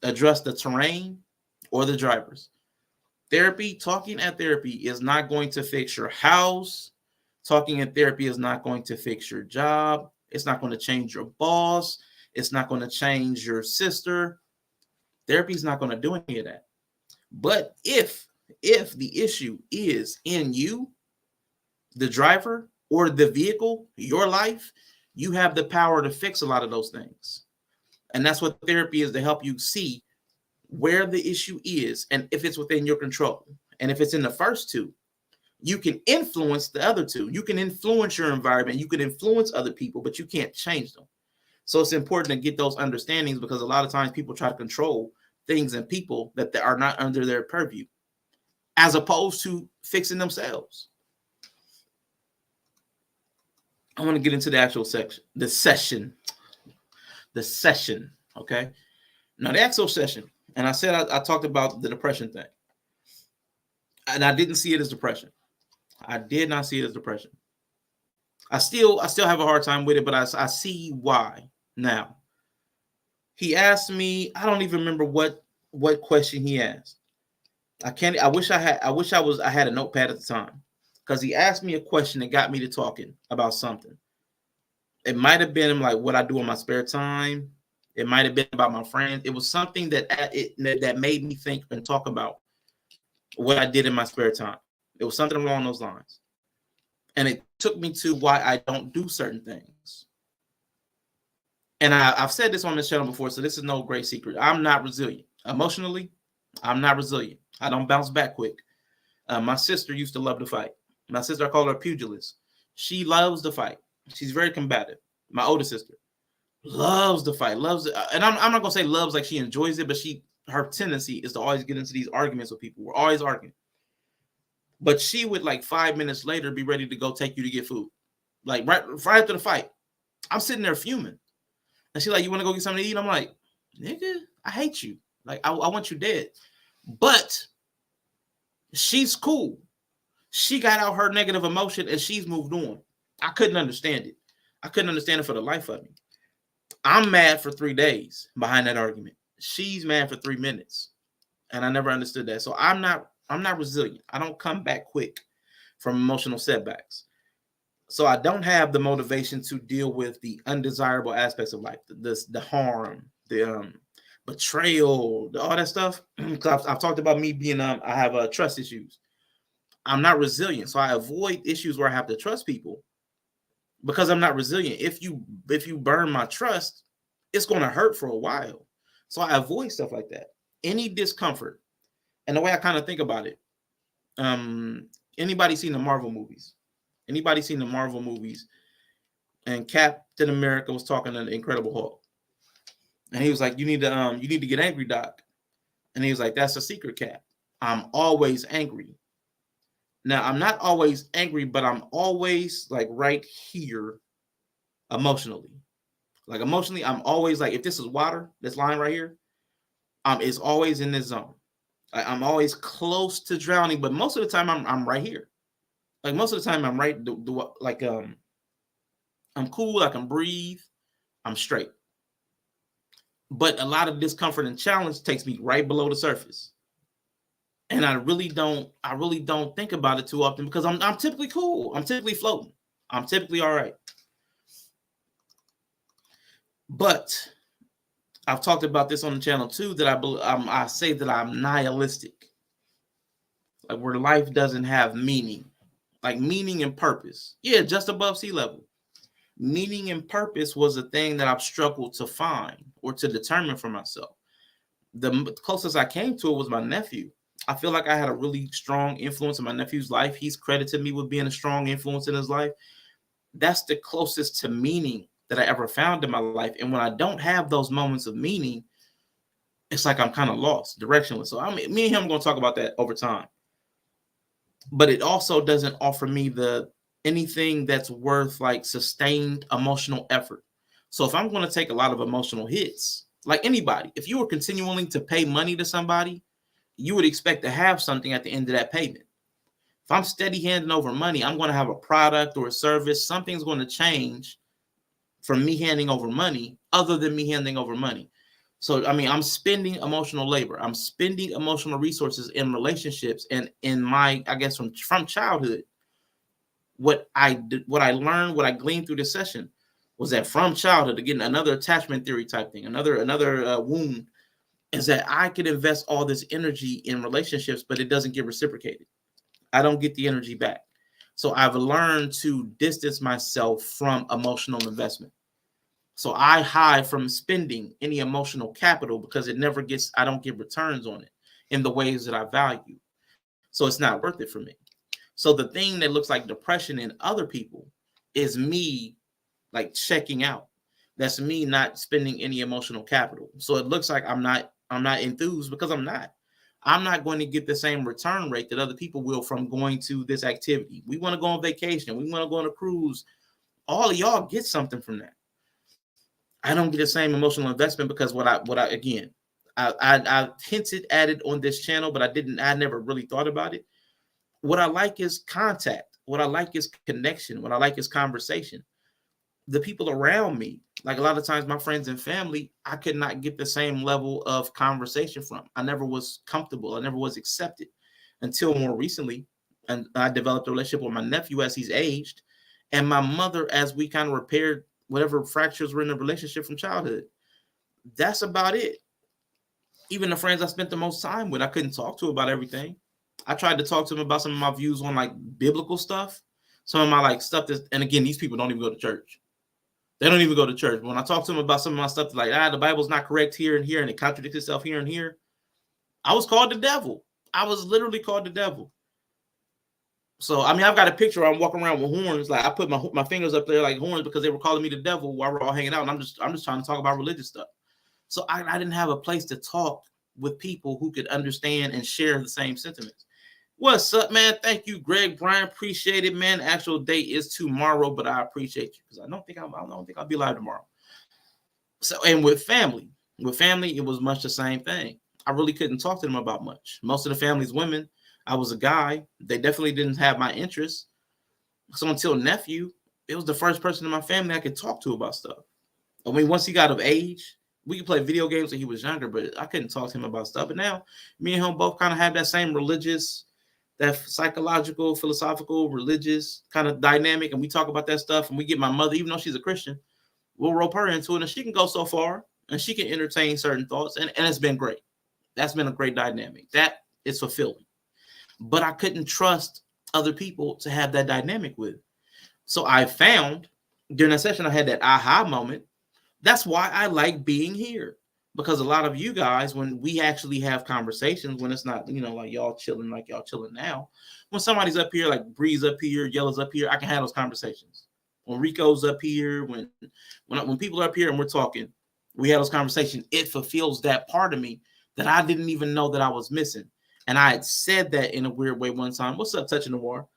address the terrain or the drivers. Talking at therapy is not going to fix your house. Talking at therapy is not going to fix your job. It's not going to change your boss. It's not going to change your sister. Therapy is not going to do any of that. But if the issue is in you, the driver, or the vehicle, your life, you have the power to fix a lot of those things. And that's what therapy is, to help you see where the issue is and if it's within your control. And if it's in the first two, you can influence the other two. You can influence your environment. You can influence other people, but you can't change them. So it's important to get those understandings, because a lot of times people try to control things and people that are not under their purview, as opposed to fixing themselves. I want to get into the actual section, the session. Okay. Now the actual session, and I said I talked about the depression thing, and I didn't see it as depression. I did not see it as depression. I still have a hard time with it, but I see why now. He asked me, I don't even remember what question he asked. I wish I had a notepad at the time, because he asked me a question that got me to talking about something. It might have been like what I do in my spare time. It might have been about my friends. It was something that made me think and talk about what I did in my spare time. It was something along those lines. And it took me to why I don't do certain things. And I've said this on this channel before, so this is no great secret. I'm not resilient. Emotionally, I'm not resilient. I don't bounce back quick. My sister used to love to fight. My sister, I call her a pugilist. She loves to fight. She's very combative. My older sister loves to fight, loves it. And I'm not going to say loves like she enjoys it, but her tendency is to always get into these arguments with people. We're always arguing. But she would, like 5 minutes later, be ready to go take you to get food. Like right after the fight. I'm sitting there fuming. And she's like, you want to go get something to eat? I'm like, nigga, I hate you. Like, I want you dead. But she's cool. She got out her negative emotion and she's moved on. I couldn't understand it. I couldn't understand it for the life of me. I'm mad for 3 days behind that argument. She's mad for 3 minutes. And I never understood that. So I'm not resilient. I don't come back quick from emotional setbacks. So I don't have the motivation to deal with the undesirable aspects of life, the harm, the betrayal, all that stuff. I've talked about me being I have trust issues. I'm not resilient, so I avoid issues where I have to trust people because I'm not resilient. If you burn my trust, it's going to hurt for a while. So I avoid stuff like that. Any discomfort. And the way I kind of think about it, anybody seen the Marvel movies? Anybody seen the Marvel movies? And Captain America was talking to the Incredible Hulk. And he was like, you need to get angry, Doc. And he was like, that's a secret, Cap. I'm always angry. Now, I'm not always angry, but I'm always like right here emotionally. Like emotionally, I'm always like, if this is water, this line right here, it's always in this zone. I'm always close to drowning, but most of the time I'm right here. Like most of the time I'm right, I'm cool, I can breathe, I'm straight. But a lot of discomfort and challenge takes me right below the surface. And I really don't think about it too often because I'm typically cool. I'm typically floating. I'm typically all right. But I've talked about this on the channel too, that I say that I'm nihilistic. Like where life doesn't have meaning. Like meaning and purpose. Yeah, just above sea level. Meaning and purpose was a thing that I've struggled to find or to determine for myself. The closest I came to it was my nephew. I feel like I had a really strong influence in my nephew's life. He's credited me with being a strong influence in his life. That's the closest to meaning that I ever found in my life. And when I don't have those moments of meaning, it's like I'm kind of lost, directionless. So me and him are going to talk about that over time. But it also doesn't offer me anything that's worth like sustained emotional effort. So if I'm going to take a lot of emotional hits, like anybody, if you were continuing to pay money to somebody, you would expect to have something at the end of that payment. If I'm steady handing over money, I'm going to have a product or a service. Something's going to change from me handing over money other than me handing over money. So, I mean, I'm spending emotional labor. I'm spending emotional resources in relationships and in my, I guess, from childhood. What I learned, what I gleaned through this session was that from childhood, again, another attachment theory type thing, another wound, is that I could invest all this energy in relationships, but it doesn't get reciprocated. I don't get the energy back. So I've learned to distance myself from emotional investment. So I hide from spending any emotional capital because I don't get returns on it in the ways that I value. So it's not worth it for me. So the thing that looks like depression in other people is me like checking out. That's me not spending any emotional capital. So it looks like I'm not enthused because I'm not. I'm not going to get the same return rate that other people will from going to this activity. We want to go on vacation. We want to go on a cruise. All of y'all get something from that. I don't get the same emotional investment because I hinted at it on this channel, but I never really thought about it. What I like is contact. What I like is connection. What I like is conversation. The people around me, like a lot of times my friends and family, I could not get the same level of conversation from. I never was comfortable. I never was accepted until more recently. And I developed a relationship with my nephew as he's aged, and my mother as we kind of repaired whatever fractures were in the relationship from childhood. That's about it. Even the friends I spent the most time with, I couldn't talk to about everything. I tried to talk to them about some of my views on like biblical stuff, some of my like stuff that, and again, these people don't even go to church. They don't even go to church. When I talk to them about some of my stuff, like, the Bible's not correct here and here, and it contradicts itself here and here, I was called the devil. I was literally called the devil. So, I mean, I've got a picture where I'm walking around with horns. Like, I put my fingers up there like horns because they were calling me the devil while we're all hanging out. And I'm just trying to talk about religious stuff. So I didn't have a place to talk with people who could understand and share the same sentiments. What's up, man? Thank you, Greg Bryan. Appreciate it, man. Actual date is tomorrow, but I appreciate you because I don't think I'll be live tomorrow. So, and with family, it was much the same thing. I really couldn't talk to them about much. Most of the family's women. I was a guy. They definitely didn't have my interests. So until nephew, it was the first person in my family I could talk to about stuff. I mean, once he got of age, we could play video games when he was younger, but I couldn't talk to him about stuff. But now, me and him both kind of have that same religious, that psychological, philosophical, religious kind of dynamic, and we talk about that stuff. And we get my mother, even though she's a Christian, we'll rope her into it, and she can go so far, and she can entertain certain thoughts, and it's been great. That's been a great dynamic. That is fulfilling. But I couldn't trust other people to have that dynamic with. So I found during that session, I had that aha moment. That's why I like being here, because a lot of you guys, when we actually have conversations, when it's not, like y'all chilling now, when somebody's up here, like Bree's up here, Yellow's up here, I can have those conversations. When Rico's up here, when people are up here and we're talking, we have those conversations. It fulfills that part of me that I didn't even know that I was missing. And I had said that in a weird way one time. What's up, Touching the War?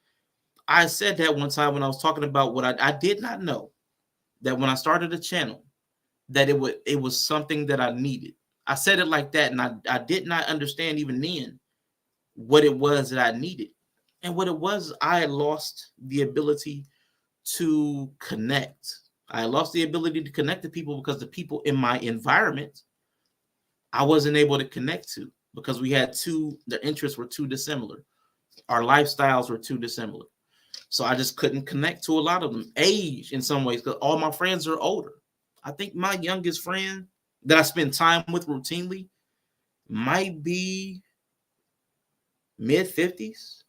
I said that one time when I was talking about what I did not know, that when I started the channel, that it was something that I needed. I said it like that, and I did not understand even then what it was that I needed. And what it was, I had lost the ability to connect. I lost the ability to connect to people because the people in my environment, I wasn't able to connect to because their interests were too dissimilar. Our lifestyles were too dissimilar. So I just couldn't connect to a lot of them. Age in some ways, because all my friends are older. I think my youngest friend that I spend time with routinely might be mid-50s.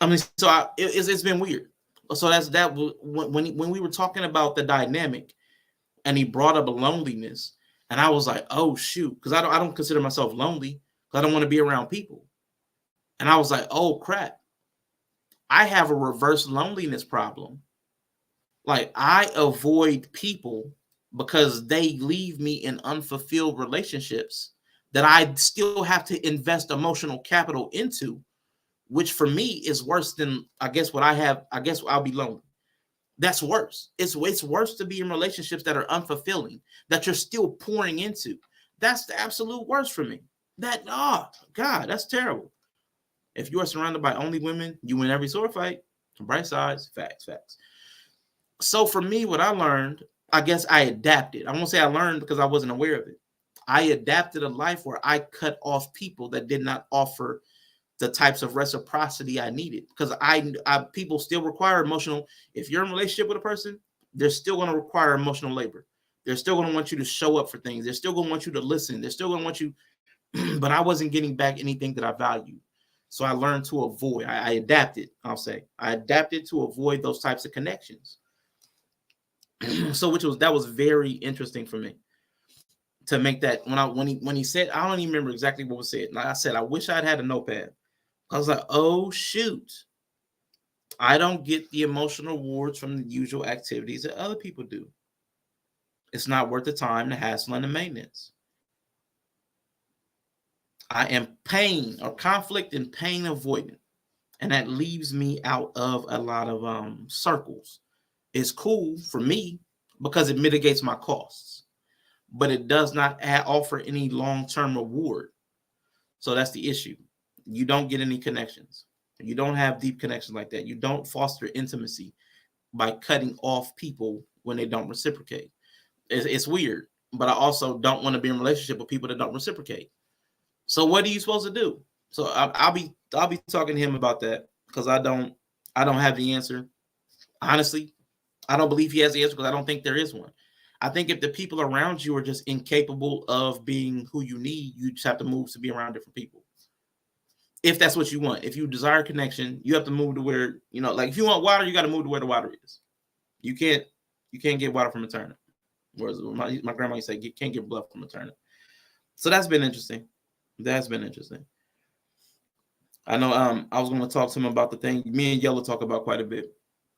I mean, so it's been weird. So that when we were talking about the dynamic, and he brought up a loneliness, and I was like, oh shoot, because I don't consider myself lonely because I don't want to be around people. And I was like, oh crap, I have a reverse loneliness problem. Like, I avoid people because they leave me in unfulfilled relationships that I still have to invest emotional capital into, which for me is worse than, I guess, what I have. I guess I'll be lonely. That's worse. It's worse to be in relationships that are unfulfilling, that you're still pouring into. That's the absolute worst for me. God, that's terrible. If you are surrounded by only women, you win every sword fight. Bright sides, facts. So for me, what I learned, I guess I adapted. I won't say I learned because I wasn't aware of it. I adapted a life where I cut off people that did not offer the types of reciprocity I needed, because I people still require emotional. If you're in a relationship with a person, they're still going to require emotional labor. They're still going to want you to show up for things. They're still going to want you to listen. They're still going to want you, but I wasn't getting back anything that I valued. So I learned to avoid. I adapted, I'll say. I adapted to avoid those types of connections. So that was very interesting for me to make that. When he said, I don't even remember exactly what was said. Like I said, I wish I'd had a notepad. I was like, oh shoot, I don't get the emotional rewards from the usual activities that other people do. It's not worth the time, the hassle, and the maintenance. I am pain or conflict and pain avoidant, and that leaves me out of a lot of circles. It's cool for me because it mitigates my costs, but it does not offer any long-term reward. So that's the issue. You don't get any connections. You don't have deep connections like that. You don't foster intimacy by cutting off people when they don't reciprocate. It's weird, but I also don't want to be in a relationship with people that don't reciprocate. So what are you supposed to do? So I'll be talking to him about that because I don't have the answer. Honestly, I don't believe he has the answer because I don't think there is one. I think if the people around you are just incapable of being who you need, you just have to move to be around different people. If that's what you want. If you desire connection, you have to move to where, like if you want water, you got to move to where the water is. You can't get water from a turnip. Whereas my grandma used to say, you can't get blood from a turnip. So that's been interesting. I know I was going to talk to him about the thing me and Yellow talk about quite a bit.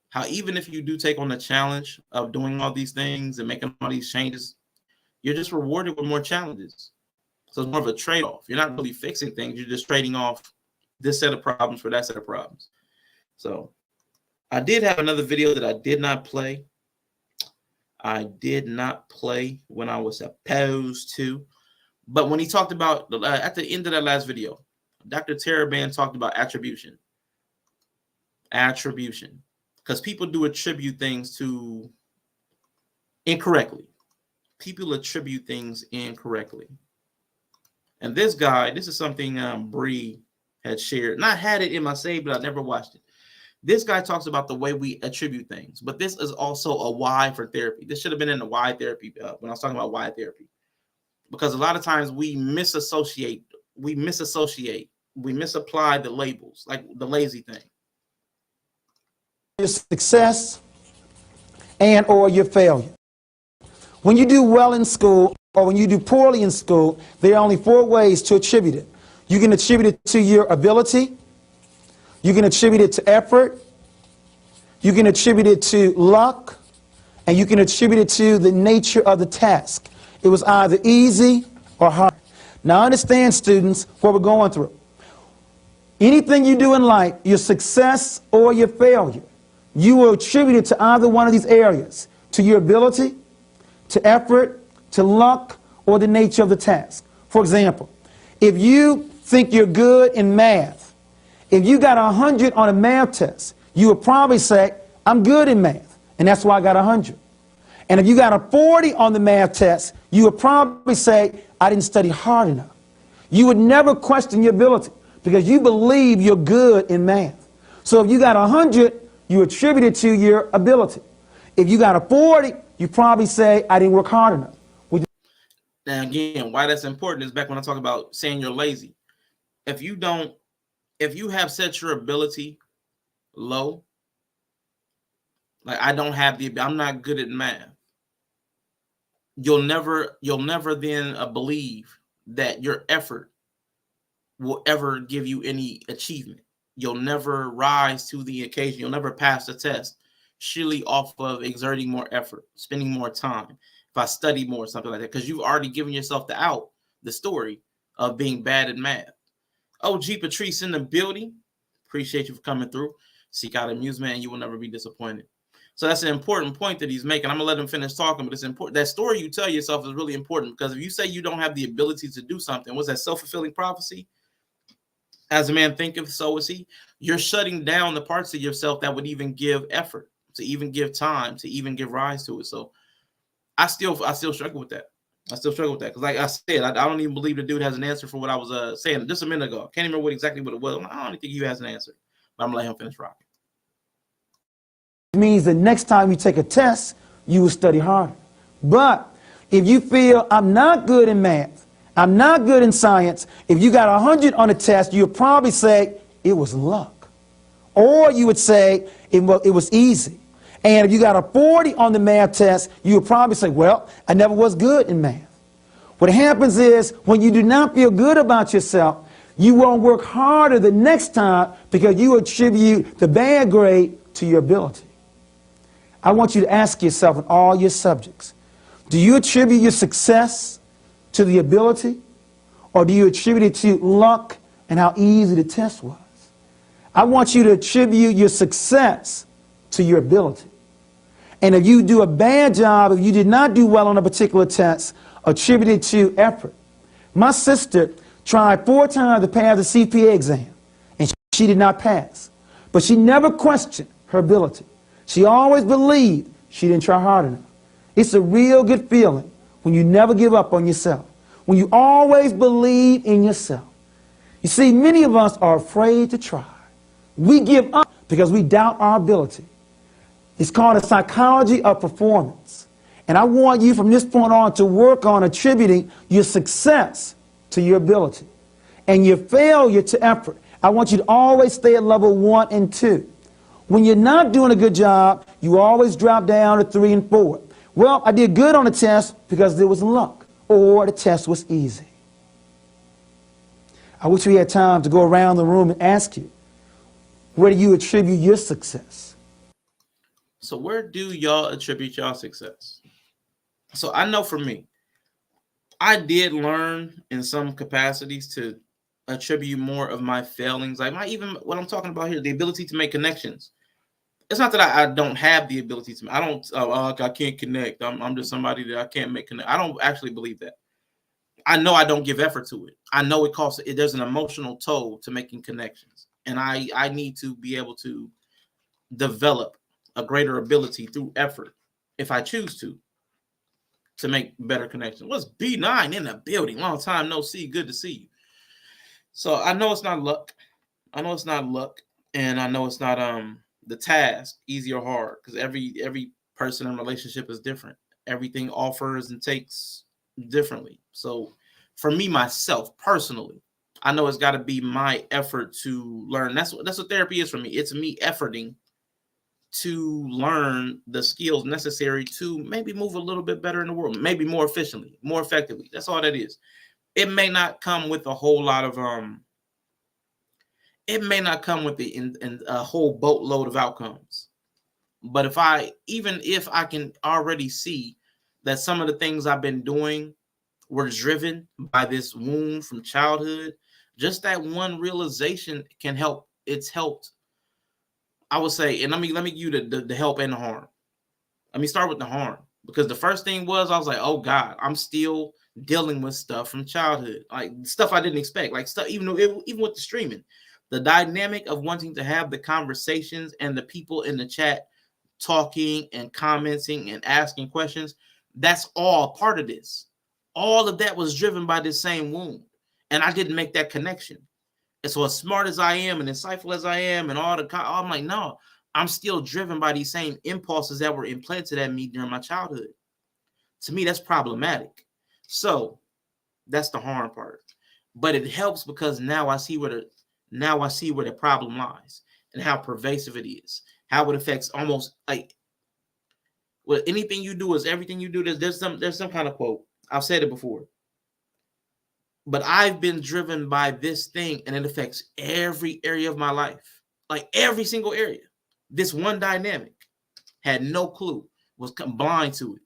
How even if you do take on the challenge of doing all these things and making all these changes, you're just rewarded with more challenges. So it's more of a trade-off. You're not really fixing things. You're just trading off this set of problems for that set of problems. So I did have another video that I did not play. I did not play when I was supposed to. But when he talked about, at the end of that last video, Dr. Taraban talked about attribution. Attribution. Because people do attribute things to incorrectly. People attribute things incorrectly. And this is something Bree had shared. Not had it in my save, but I never watched it. This guy talks about the way we attribute things, but this is also a why for therapy. This should have been in the why therapy when I was talking about why therapy. Because a lot of times we misassociate, we misapply the labels, like the lazy thing. Your success and or your failure. When you do well in school or when you do poorly in school, there are only 4 ways to attribute it. You can attribute it to your ability. You can attribute it to effort. You can attribute it to luck. And you can attribute it to the nature of the task. It was either easy or hard. Now understand, students, what we're going through. Anything you do in life, your success or your failure, you will attribute it to either one of these areas, to your ability, to effort, to luck, or the nature of the task. For example, if you think you're good in math, if you got 100 on a math test, you would probably say, I'm good in math, and that's why I got 100. And if you got a 40 on the math test, you would probably say, I didn't study hard enough. You would never question your ability because you believe you're good in math. So if you got 100, you attribute it to your ability. If you got a 40, you probably say, I didn't work hard enough. Now, again, why that's important is back when I talk about saying you're lazy. If you have set your ability low, like I'm not good at math, you'll never then believe that your effort will ever give you any achievement. You'll never rise to the occasion. You'll never pass the test, surely off of exerting more effort, spending more time. If I study more, something like that, because you've already given yourself the story of being bad at math. OG Patrice in the building. Appreciate you for coming through. Seek out amusement and you will never be disappointed. So that's an important point that he's making. I'm going to let him finish talking, but it's important. That story you tell yourself is really important because if you say you don't have the ability to do something, what's that, self-fulfilling prophecy? As a man thinketh, so is he. You're shutting down the parts of yourself that would even give effort, to even give time, to even give rise to it. So I still struggle with that. Because like I said, I don't even believe the dude has an answer for what I was saying just a minute ago. Can't even remember exactly what it was. I don't think he has an answer, but I'm going to let him finish rocking. It means that next time you take a test, you will study harder. But if you feel I'm not good in math, I'm not good in science, if you got 100 on a test, you'll probably say it was luck. Or you would say it was easy. And if you got a 40 on the math test, you would probably say, well, I never was good in math. What happens is when you do not feel good about yourself, you won't work harder the next time because you attribute the bad grade to your ability. I want you to ask yourself in all your subjects, do you attribute your success to the ability, or do you attribute it to luck and how easy the test was? I want you to attribute your success to your ability. And if you do a bad job, if you did not do well on a particular test, attribute it to effort. My sister tried 4 times to pass the CPA exam, and she did not pass. But she never questioned her ability. She always believed she didn't try hard enough. It's a real good feeling when you never give up on yourself, when you always believe in yourself. You see, many of us are afraid to try. We give up because we doubt our ability. It's called a psychology of performance. And I want you from this point on to work on attributing your success to your ability and your failure to effort. I want you to always stay at level 1 and 2. When you're not doing a good job, you always drop down to 3 and 4. Well, I did good on the test because there was luck, or the test was easy. I wish we had time to go around the room and ask you, where do you attribute your success? So where do y'all attribute y'all success? So I know for me, I did learn in some capacities to attribute more of my failings, like even what I'm talking about here, the ability to make connections. It's not that I don't have the ability to. I can't connect. I'm just somebody that I can't make connect. I don't actually believe that. I know I don't give effort to it. I know it costs. There's an emotional toll to making connections, and I need to be able to develop a greater ability through effort if I choose to make better connections. What's B9 in the building? Long time no see. Good to see you. So I know it's not luck. I know it's not luck, and I know it's not the task, easy or hard, because every person in a relationship is different. Everything offers and takes differently. So for me, myself, personally, I know it's got to be my effort to learn. That's what therapy is for me. It's me efforting to learn the skills necessary to maybe move a little bit better in the world, maybe more efficiently, more effectively. That's all that is. It may not come with a whole lot of it may not come with a whole boatload of outcomes. But if I can already see that some of the things I've been doing were driven by this wound from childhood, just that one realization can help. It's helped. I would say, and let me give you the help and the harm. Let me start with the harm, because the first thing was I was like, oh God, I'm still dealing with stuff from childhood, like stuff I didn't expect, like stuff even with the streaming, the dynamic of wanting to have the conversations and the people in the chat talking and commenting and asking questions. That's all part of this. All of that was driven by this same wound, and I didn't make that connection. And so as smart as I am and insightful as I am and I'm like, no, I'm still driven by these same impulses that were implanted at me during my childhood. To me, that's problematic. So that's the harm part. But it helps because now I see where the problem lies and how pervasive it is, how it affects almost like anything you do is everything you do. There's some kind of quote. I've said it before. But I've been driven by this thing, and it affects every area of my life, like every single area. This one dynamic, had no clue, was blind to it.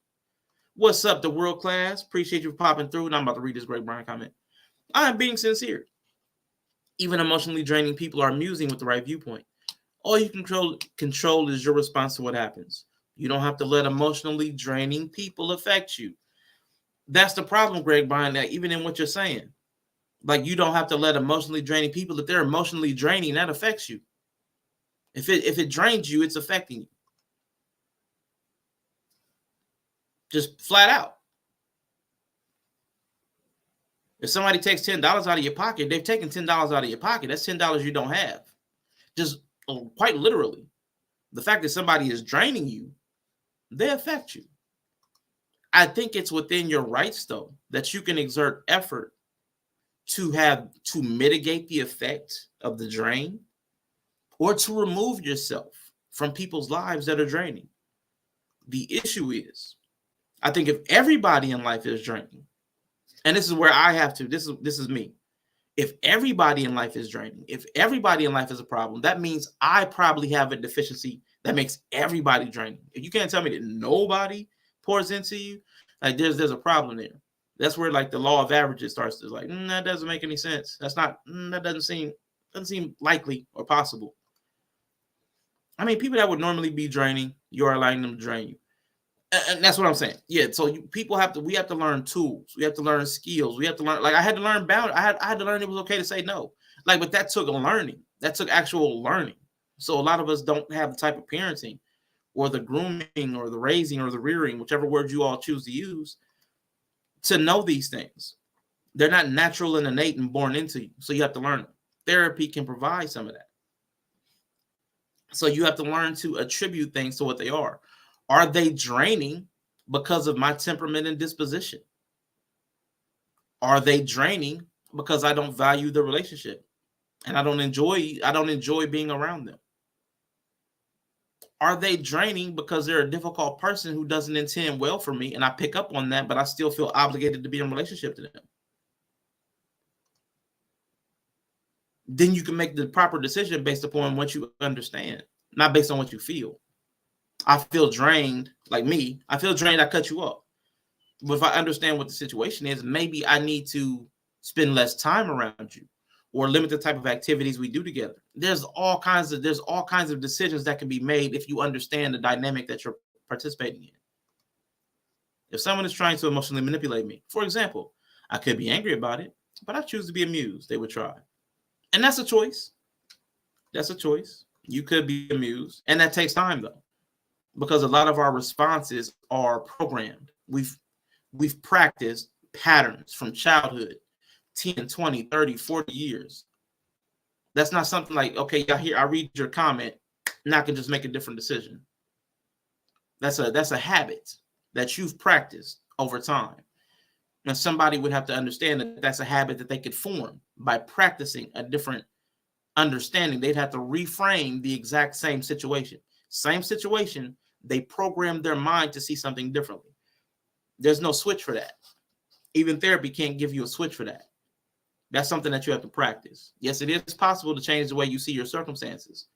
What's up, the world class? Appreciate you for popping through. And I'm about to read this Greg Bryan comment. I am being sincere. Even emotionally draining people are amusing with the right viewpoint. All you control is your response to what happens. You don't have to let emotionally draining people affect you. That's the problem, Greg Bryan, that even in what you're saying. Like, you don't have to let emotionally draining people, if they're emotionally draining, that affects you. If it drains you, it's affecting you. Just flat out. If somebody takes $10 out of your pocket, they've taken $10 out of your pocket. That's $10 you don't have. Just quite literally. The fact that somebody is draining you, they affect you. I think it's within your rights, though, that you can exert effort to mitigate the effect of the drain, or to remove yourself from people's lives that are draining. The issue is, I think if everybody in life is draining, and this is where I have to, this is me. If everybody in life is draining, if everybody in life is a problem, that means I probably have a deficiency that makes everybody draining. If you can't tell me that nobody pours into you, like there's a problem there. That's where like the law of averages starts to like, that doesn't make any sense. That's not, that doesn't seem likely or possible. I mean, people that would normally be draining, you are allowing them to drain you. And that's what I'm saying. Yeah. So we have to learn tools. We have to learn skills. We have to learn, like I had to learn boundaries. I had to learn it was okay to say no. Like, but that took a learning. That took actual learning. So a lot of us don't have the type of parenting or the grooming or the raising or the rearing, whichever word you all choose to use, to know these things. They're not natural and innate and born into you. So you have to learn them. Therapy can provide some of that. So you have to learn to attribute things to what they are. Are they draining because of my temperament and disposition? Are they draining because I don't value the relationship and I don't enjoy being around them? Are they draining because they're a difficult person who doesn't intend well for me and I pick up on that, but I still feel obligated to be in relationship to them? Then you can make the proper decision based upon what you understand, not based on what you feel. I feel drained, like me. I feel drained, I cut you up. But if I understand what the situation is, maybe I need to spend less time around you or limit the type of activities we do together. There's all kinds of decisions that can be made if you understand the dynamic that you're participating in. If someone is trying to emotionally manipulate me, for example, I could be angry about it, but I choose to be amused. They would try. And that's a choice. That's a choice. You could be amused. And that takes time, though, because a lot of our responses are programmed. We've practiced patterns from childhood, 10, 20, 30, 40 years. That's not something like, okay, I read your comment, and I can just make a different decision. That's a habit that you've practiced over time. And somebody would have to understand that that's a habit that they could form by practicing a different understanding. They'd have to reframe the exact same situation. Same situation, they programmed their mind to see something differently. There's no switch for that. Even therapy can't give you a switch for that. That's something that you have to practice. Yes, it is possible to change the way you see your circumstances,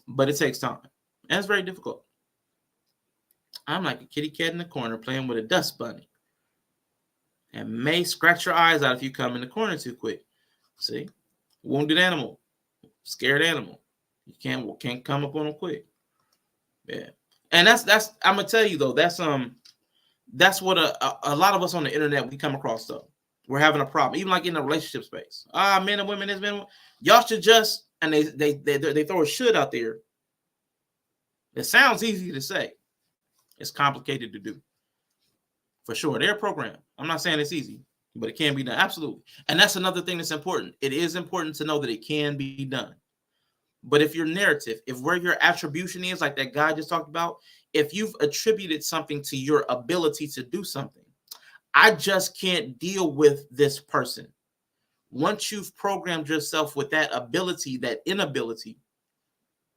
but it takes time. And it's very difficult. I'm like a kitty cat in the corner playing with a dust bunny. And may scratch your eyes out if you come in the corner too quick. See? Wounded animal. Scared animal. You can't come up on them quick. Yeah. And that's I'm gonna tell you though, that's what a lot of us on the internet we come across though. We're having a problem, even like in the relationship space. Men and women, y'all should just, and they throw a should out there. It sounds easy to say. It's complicated to do. For sure, they're programmed. I'm not saying it's easy, but it can be done. Absolutely. And that's another thing that's important. It is important to know that it can be done. But if your narrative, if where your attribution is, like that guy just talked about, if you've attributed something to your ability to do something, I just can't deal with this person. Once you've programmed yourself with that ability, that inability,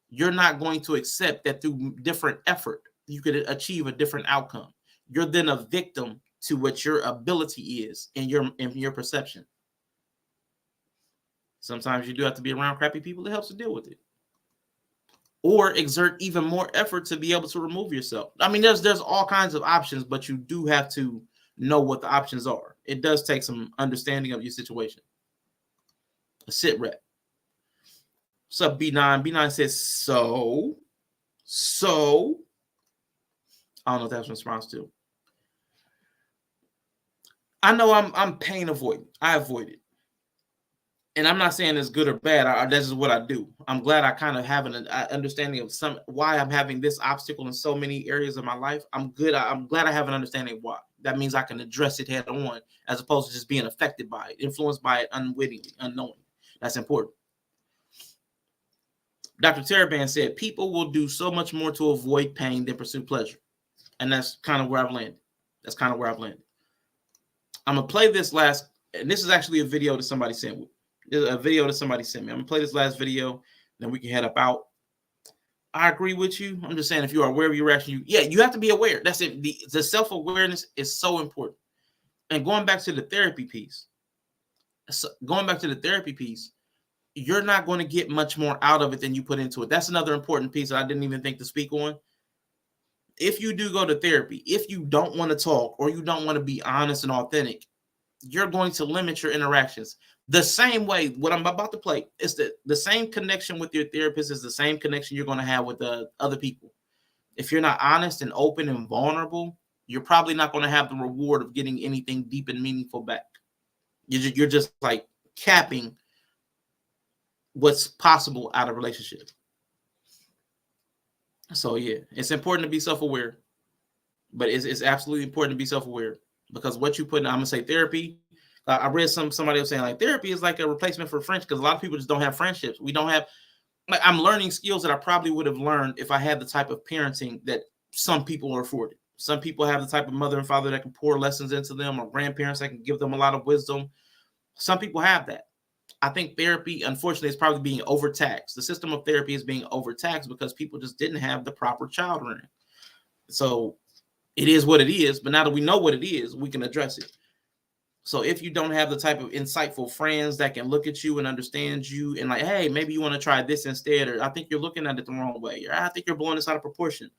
you're not going to accept that through different effort, you could achieve a different outcome. You're then a victim to what your ability is in your perception. Sometimes you do have to be around crappy people that helps to deal with it. Or exert even more effort to be able to remove yourself. I mean, there's all kinds of options, but you do have to know what the options are. It does take some understanding of your situation. A sit rep. What's up, B9? B9 says, so. I don't know if that's a response to. I know I'm pain avoidant. I avoid it. And I'm not saying it's good or bad. This is what I do. I'm glad I kind of have an understanding of why I'm having this obstacle in so many areas of my life. I'm glad I have an understanding of why. That means I can address it head on as opposed to just being affected by it, influenced by it unwittingly, unknowingly. That's important. Dr. Taraban said, people will do so much more to avoid pain than pursue pleasure. And that's kind of where I've landed. That's kind of where I've landed. I'm gonna play this last, and this is actually a video that somebody sent me. I'm gonna play this last video, then we can head up out. I agree with you. I'm just saying, if you are aware of your reaction, you have to be aware. That's it. The self-awareness is so important. And going back to the therapy piece, you're not going to get much more out of it than you put into it. That's another important piece that I didn't even think to speak on. If you do go to therapy, if you don't want to talk or you don't want to be honest and authentic, you're going to limit your interactions. The same way, what I'm about to play is the same connection with your therapist is the same connection you're going to have with the other people. If you're not honest and open and vulnerable, you're probably not going to have the reward of getting anything deep and meaningful back. You're just like capping what's possible out of relationship. So yeah, it's important to be self-aware, but it's absolutely important to be self-aware, because what you put in, I'm gonna say therapy. I read somebody was saying like therapy is like a replacement for friends, because a lot of people just don't have friendships. We don't have, like, I'm learning skills that I probably would have learned if I had the type of parenting that some people are afforded. Some people have the type of mother and father that can pour lessons into them, or grandparents that can give them a lot of wisdom. Some people have that. I think therapy, unfortunately, is probably being overtaxed. The system of therapy is being overtaxed because people just didn't have the proper child rearing. So it is what it is. But now that we know what it is, we can address it. So if you don't have the type of insightful friends that can look at you and understand you and like, hey, maybe you want to try this instead, or I think you're looking at it the wrong way, or I think you're blowing this out of proportion.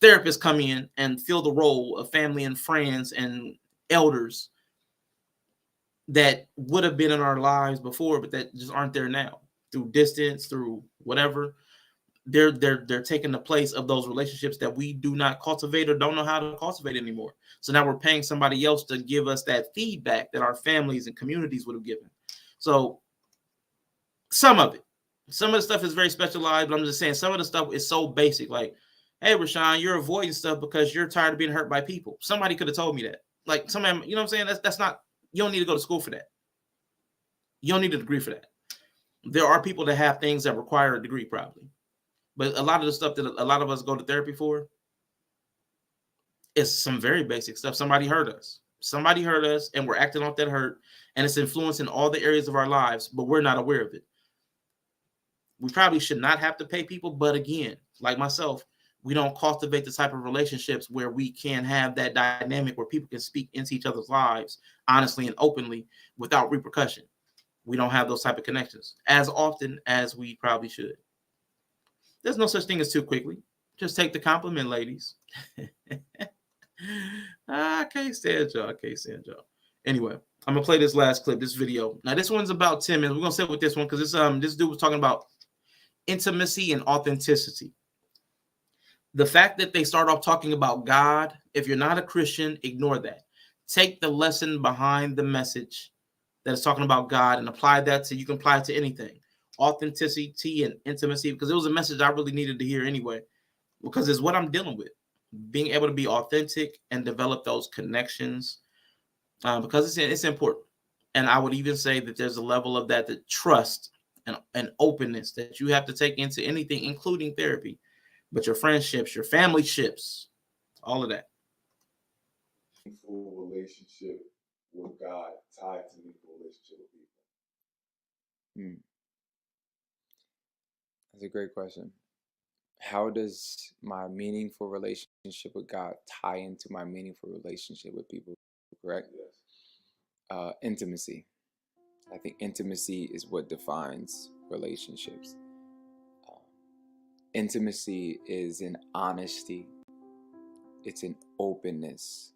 Therapists come in and fill the role of family and friends and elders that would have been in our lives before, but that just aren't there now, through distance, through whatever. They're taking the place of those relationships that we do not cultivate or don't know how to cultivate anymore. So now we're paying somebody else to give us that feedback that our families and communities would have given. So some of the stuff is very specialized, but I'm just saying some of the stuff is so basic. Like, hey, Rashawn, you're avoiding stuff because you're tired of being hurt by people. Somebody could have told me that. Like, somebody, you know what I'm saying? That's not, you don't need to go to school for that. You don't need a degree for that. There are people that have things that require a degree probably. But a lot of the stuff that a lot of us go to therapy for is some very basic stuff. Somebody hurt us. And we're acting off that hurt. And it's influencing all the areas of our lives, but we're not aware of it. We probably should not have to pay people. But again, like myself, we don't cultivate the type of relationships where we can have that dynamic where people can speak into each other's lives honestly and openly without repercussion. We don't have those type of connections as often as we probably should. There's no such thing as too quickly. Just take the compliment, ladies. I can't stand y'all. Anyway, I'm gonna play this last clip, this video. Now, this one's about 10 minutes. We're gonna sit with this one because this dude was talking about intimacy and authenticity. The fact that they start off talking about God, if you're not a Christian, ignore that. Take the lesson behind the message that is talking about God and apply that to, you can apply it to anything. Authenticity and intimacy, because it was a message I really needed to hear anyway, because it's what I'm dealing with. Being able to be authentic and develop those connections, because it's important. And I would even say that there's a level of that trust and openness that you have to take into anything, including therapy, but your friendships, your family ships, all of that. Meaningful relationship with God tied to meaningful relationship with people. That's a great question. How does my meaningful relationship with God tie into my meaningful relationship with people? Correct? Yes. Intimacy. I think intimacy is what defines relationships. Intimacy is an honesty. It's an openness.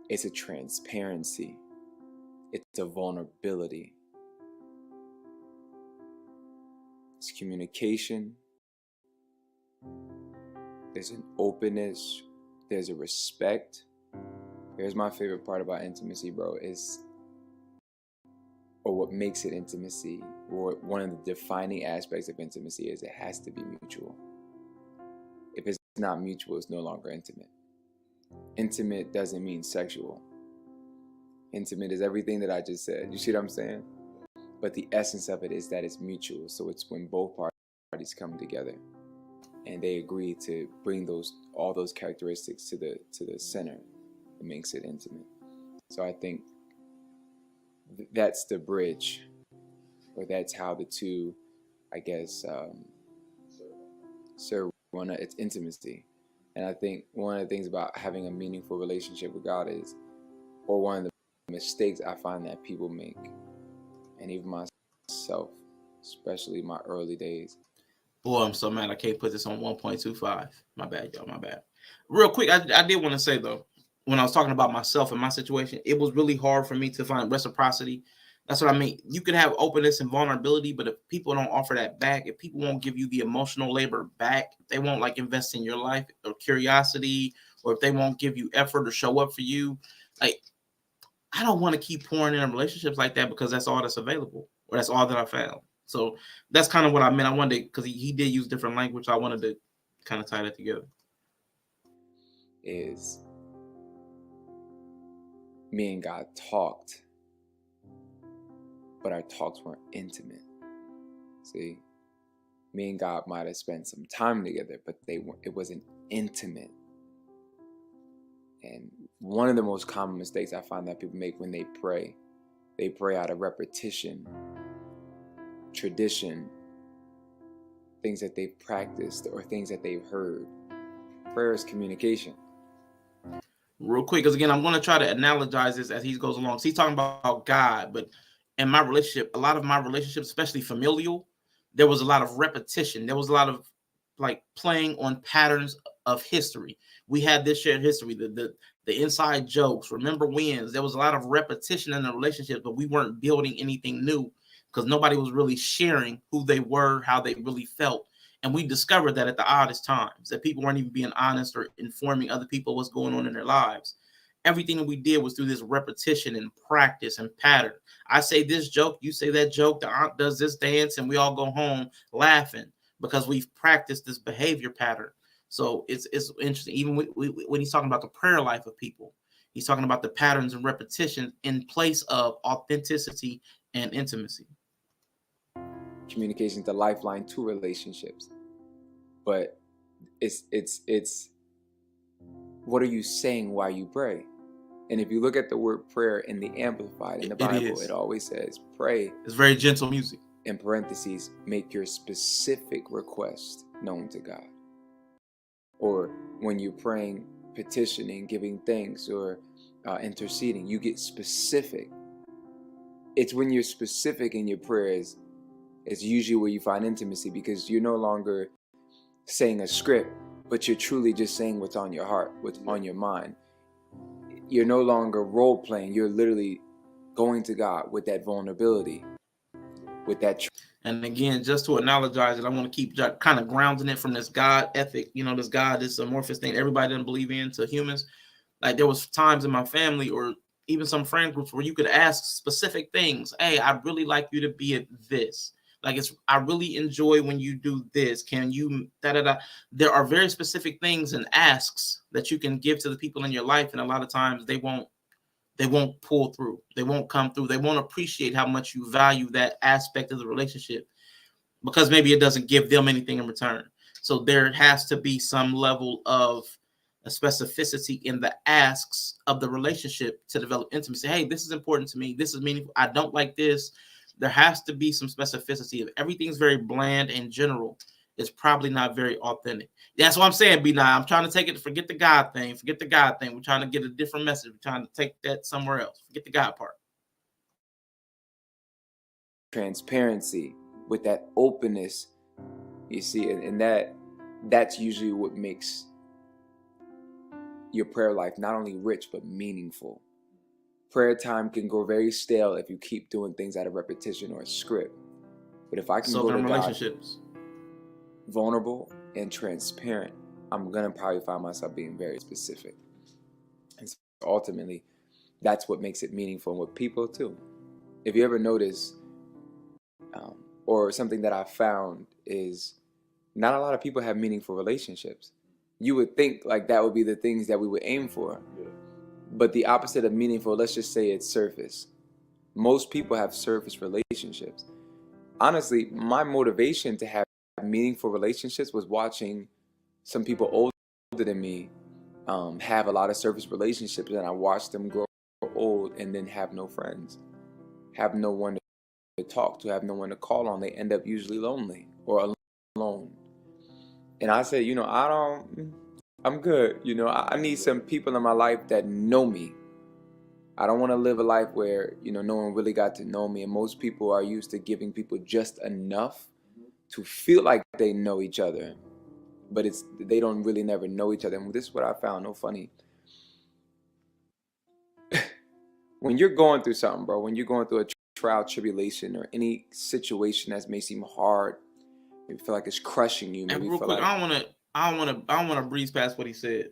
It's a transparency. It's a vulnerability. It's communication. There's an openness. There's a respect. Here's my favorite part about intimacy, bro, or what makes it intimacy, or one of the defining aspects of intimacy is it has to be mutual. If it's not mutual, it's no longer intimate. Intimate doesn't mean sexual. Intimate is everything that I just said. You see what I'm saying? But the essence of it is that it's mutual. So it's when both parties come together and they agree to bring all those characteristics to the center. that makes it intimate. So I think that's the bridge, or that's how the two, I guess, serve one. It's intimacy. And I think one of the things about having a meaningful relationship with God is, or one of the mistakes I find that people make, and even myself, especially my early days. Boy, I'm so mad I can't put this on 1.25. My bad, y'all, my bad. Real quick, I did want to say, though, when I was talking about myself and my situation, it was really hard for me to find reciprocity. That's what I mean. You can have openness and vulnerability, but if people don't offer that back, if people won't give you the emotional labor back, if they won't like invest in your life or curiosity, or if they won't give you effort or show up for you, like, I don't want to keep pouring in relationships like that, because that's all that's available, or that's all that I found. So that's kind of what I meant. I wanted, because he did use different language. I wanted to kind of tie that together. Is me and God talked, but our talks weren't intimate. See, me and God might have spent some time together, but it wasn't intimate. And one of the most common mistakes I find that people make when they pray out of repetition, tradition, things that they've practiced or things that they've heard. Prayer is communication. Real quick, because again, I'm going to try to analogize this as he goes along. So he's talking about God, but in my relationship, a lot of my relationships, especially familial, there was a lot of repetition. There was a lot of like playing on patterns of history. We had this shared history, the inside jokes, remember wins. There was a lot of repetition in the relationship, but we weren't building anything new because nobody was really sharing who they were, how they really felt. And we discovered that at the oddest times, that people weren't even being honest or informing other people what's going on in their lives. Everything that we did was through this repetition and practice and pattern. I say this joke, you say that joke, the aunt does this dance, and we all go home laughing because we've practiced this behavior pattern. So it's interesting. Even when he's talking about the prayer life of people, he's talking about the patterns and repetition in place of authenticity and intimacy. Communication is the lifeline to relationships, but it's what are you saying while you pray? And if you look at the word prayer in the Amplified in the Bible, it always says pray. It's very gentle music. In parentheses, make your specific request known to God. Or when you're praying, petitioning, giving thanks, or interceding, you get specific. It's when you're specific in your prayers, it's usually where you find intimacy, because you're no longer saying a script, but you're truly just saying what's on your heart, what's on your mind. You're no longer role playing. You're literally going to God with that vulnerability, with that truth. And again, just to analogize it, I want to keep kind of grounding it from this God ethic. You know, this God, this amorphous thing everybody doesn't believe in to humans. Like there was times in my family or even some friend groups where you could ask specific things. Hey, I'd really like you to be at this. Like I really enjoy when you do this. Can you da-da-da? There are very specific things and asks that you can give to the people in your life. And a lot of times they won't pull through. They won't come through. They won't appreciate how much you value that aspect of the relationship because maybe it doesn't give them anything in return. So there has to be some level of a specificity in the asks of the relationship to develop intimacy. Hey, this is important to me. This is meaningful. I don't like this. There has to be some specificity. If everything's very bland and general, it's probably not very authentic. That's what I'm saying, B9. I'm trying to take it, forget the God thing. Forget the God thing. We're trying to get a different message. We're trying to take that somewhere else. Forget the God part. Transparency with that openness, you see, and that's usually what makes your prayer life not only rich, but meaningful. Prayer time can go very stale if you keep doing things out of repetition or a script. But if I can go to God vulnerable and transparent, I'm going to probably find myself being very specific. And so ultimately, that's what makes it meaningful with people too. If you ever notice, or something that I found is not a lot of people have meaningful relationships. You would think like that would be the things that we would aim for. But the opposite of meaningful, let's just say it's surface. Most people have surface relationships. Honestly, my motivation to have meaningful relationships was watching some people older than me have a lot of surface relationships, and I watch them grow old and then have no friends, have no one to talk to, have no one to call on. They end up usually lonely or alone. And I said, I'm good. I need some people in my life that know me. I don't want to live a life where, no one really got to know me. And most people are used to giving people just enough to feel like they know each other. But they don't really never know each other. And this is what I found no funny. When you're going through something, bro, when you're going through a trial, tribulation, or any situation that may seem hard, maybe feel like it's crushing you. Maybe and real quick, like, I don't want to breeze past what he said,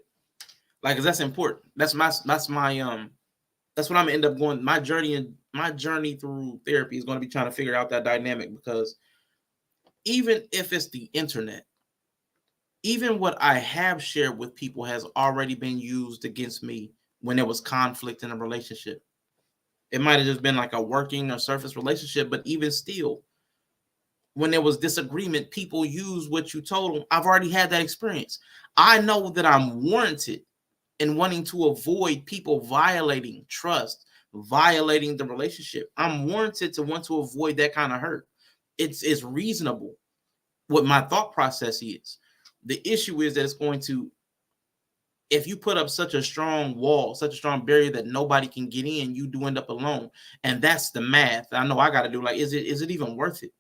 like, 'cause that's important. That's my that's what I'm gonna end up going. My journey through therapy is going to be trying to figure out that dynamic, because even if it's the internet, even what I have shared with people has already been used against me when there was conflict in a relationship. It might have just been like a working or surface relationship, but even still, when there was disagreement, people use what you told them. I've already had that experience. I know that I'm warranted in wanting to avoid people violating trust, violating the relationship. I'm warranted to want to avoid that kind of hurt. It's reasonable what my thought process is. The issue is that it's going to, if you put up such a strong wall, such a strong barrier that nobody can get in, you do end up alone. And that's the math I know I got to do. Like, is it even worth it?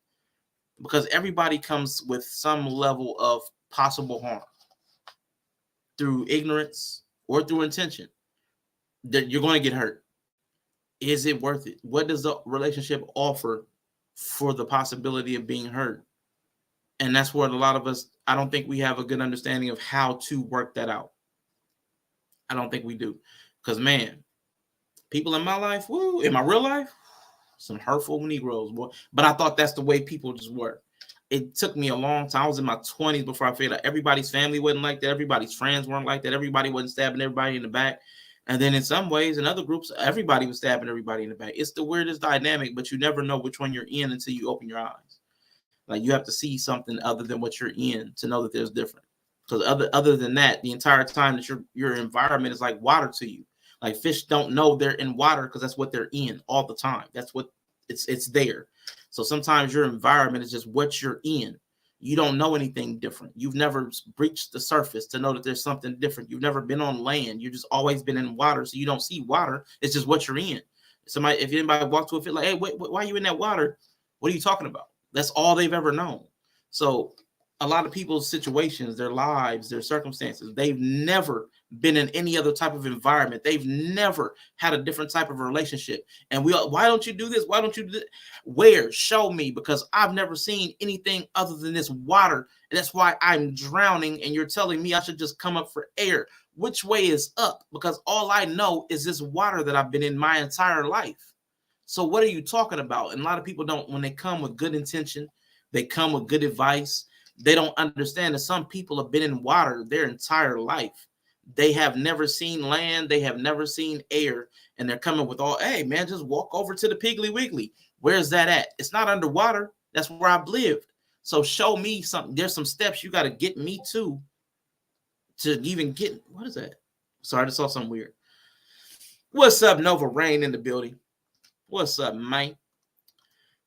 Because everybody comes with some level of possible harm through ignorance or through intention, that you're going to get hurt. Is it worth it? What does the relationship offer for the possibility of being hurt? And that's where a lot of us, I don't think we have a good understanding of how to work that out. I don't think we do. Because, man, people in my life, in my real life, some hurtful Negroes, boy. But I thought that's the way people just were. It took me a long time. I was in my 20s before I figured out everybody's family wasn't like that. Everybody's friends weren't like that. Everybody wasn't stabbing everybody in the back. And then in some ways, in other groups, everybody was stabbing everybody in the back. It's the weirdest dynamic, but you never know which one you're in until you open your eyes. Like, you have to see something other than what you're in to know that there's different. Because other than that, the entire time that your environment is like water to you. Like, fish don't know they're in water because that's what they're in all the time. That's what it's there. So sometimes your environment is just what you're in. You don't know anything different. You've never breached the surface to know that there's something different. You've never been on land. You've just always been in water. So you don't see water. It's just what you're in. Somebody, if anybody walks to a field like, hey, why are you in that water? What are you talking about? That's all they've ever known. So a lot of people's situations, their lives, their circumstances, they've never been in any other type of environment. They've never had a different type of relationship. And why don't you do this? Why don't you do this? Where? Show me, because I've never seen anything other than this water. And that's why I'm drowning. And you're telling me I should just come up for air. Which way is up? Because all I know is this water that I've been in my entire life. So what are you talking about? And a lot of people don't, when they come with good intention, they come with good advice. They don't understand that some people have been in water their entire life. They have never seen land. They have never seen air. And they're coming with all, hey, man, just walk over to the Piggly Wiggly. Where's that at? It's not underwater. That's where I've lived. So show me something. There's some steps you got to get me to even get. What is that? Sorry, I just saw something weird. What's up, Nova Rain in the building? What's up, man?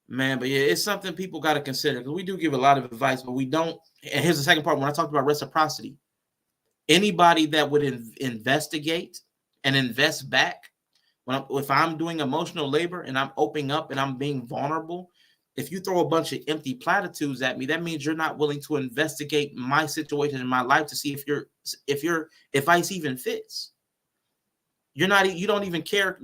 Man, but yeah, it's something people got to consider, because we do give a lot of advice, but we don't. And here's the second part. When I talked about reciprocity, anybody that would investigate and invest back, if I'm doing emotional labor and I'm opening up and I'm being vulnerable, if you throw a bunch of empty platitudes at me, that means you're not willing to investigate my situation in my life to see if ice even fits. You don't even care.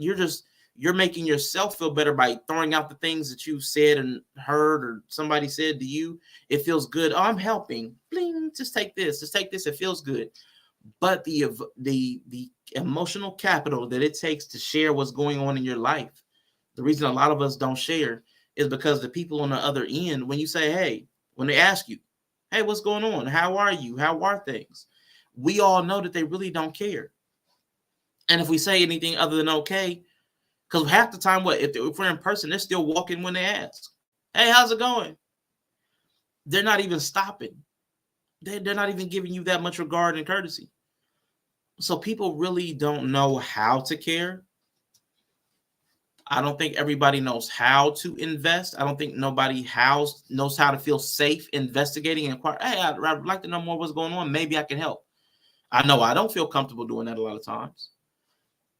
You're making yourself feel better by throwing out the things that you said and heard or somebody said to you. It feels good. Oh, I'm helping. Bling, just take this. Just take this. It feels good. But the emotional capital that it takes to share what's going on in your life, the reason a lot of us don't share is because the people on the other end, when you say, hey, when they ask you, hey, what's going on? How are you? How are things? We all know that they really don't care. And if we say anything other than okay, because half the time, if we're in person, they're still walking when they ask, hey, how's it going? They're not even stopping. They're not even giving you that much regard and courtesy. So people really don't know how to care. I don't think everybody knows how to invest. I don't think nobody knows how to feel safe investigating and inquire. Hey, I'd like to know more what's going on. Maybe I can help. I know I don't feel comfortable doing that a lot of times,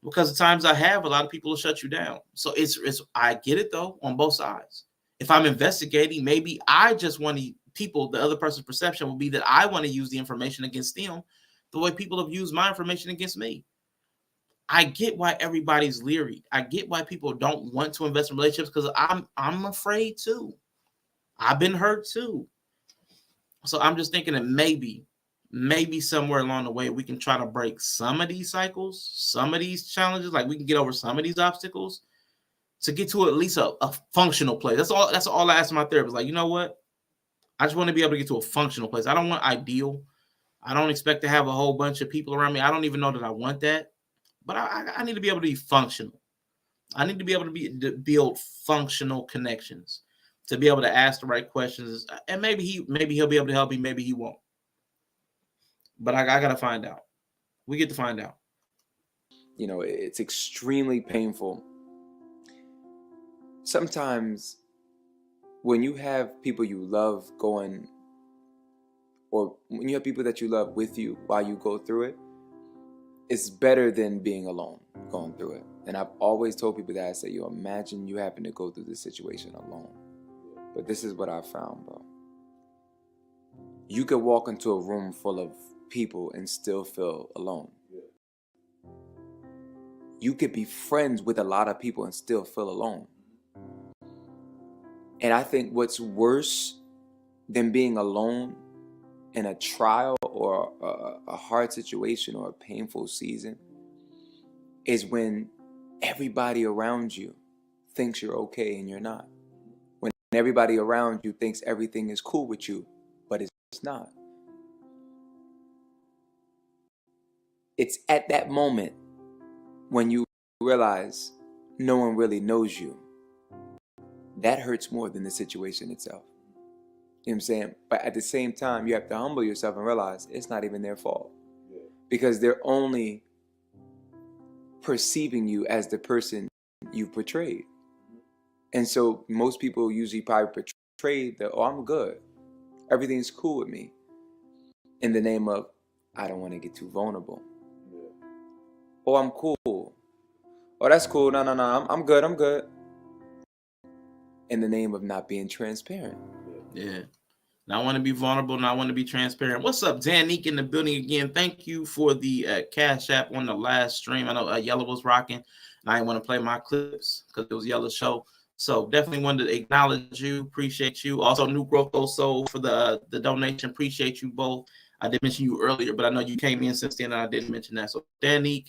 because the times I have, a lot of people will shut you down. So it's I get it though on both sides. If I'm investigating, maybe I just want to the other person's perception will be that I want to use the information against them the way people have used my information against me. I get why everybody's leery. I get why people don't want to invest in relationships, because I'm afraid too. I've been hurt too. So I'm just thinking that maybe somewhere along the way we can try to break some of these cycles, some of these challenges, like we can get over some of these obstacles to get to at least a functional place. That's all I ask my therapist. Like, you know what? I just want to be able to get to a functional place. I don't want ideal. I don't expect to have a whole bunch of people around me. I don't even know that I want that. But I need to be able to be functional. I need to be able to build functional connections, to be able to ask the right questions. And maybe he'll be able to help me. Maybe he won't. But I got to find out. We get to find out. You know, it's extremely painful. Sometimes when you have people you love going, or when you have people that you love with you while you go through it, it's better than being alone going through it. And I've always told people that. I say, yo, imagine you happen to go through this situation alone. But this is what I found, bro. You could walk into a room full of people and still feel alone. You could be friends with a lot of people and still feel alone. And I think what's worse than being alone in a trial or a hard situation or a painful season is when everybody around you thinks you're okay and you're not. When everybody around you thinks everything is cool with you, but it's not. It's at that moment when you realize no one really knows you. That hurts more than the situation itself. You know what I'm saying? But at the same time, you have to humble yourself and realize it's not even their fault. Because they're only perceiving you as the person you portrayed. And so most people usually probably portray that, oh, I'm good. Everything's cool with me. In the name of, I don't want to get too vulnerable. Oh, I'm cool. Oh, that's cool. No, I'm good. In the name of not being transparent. Yeah. Now I want to be vulnerable and I want to be transparent. What's up, Danique in the building again? Thank you for the Cash App on the last stream. I know Yellow was rocking, and I didn't want to play my clips because it was Yellow's show. So definitely wanted to acknowledge you. Appreciate you. Also, New Growth Also for the donation. Appreciate you both. I did mention you earlier, but I know you came in since then and I didn't mention that. So Danique,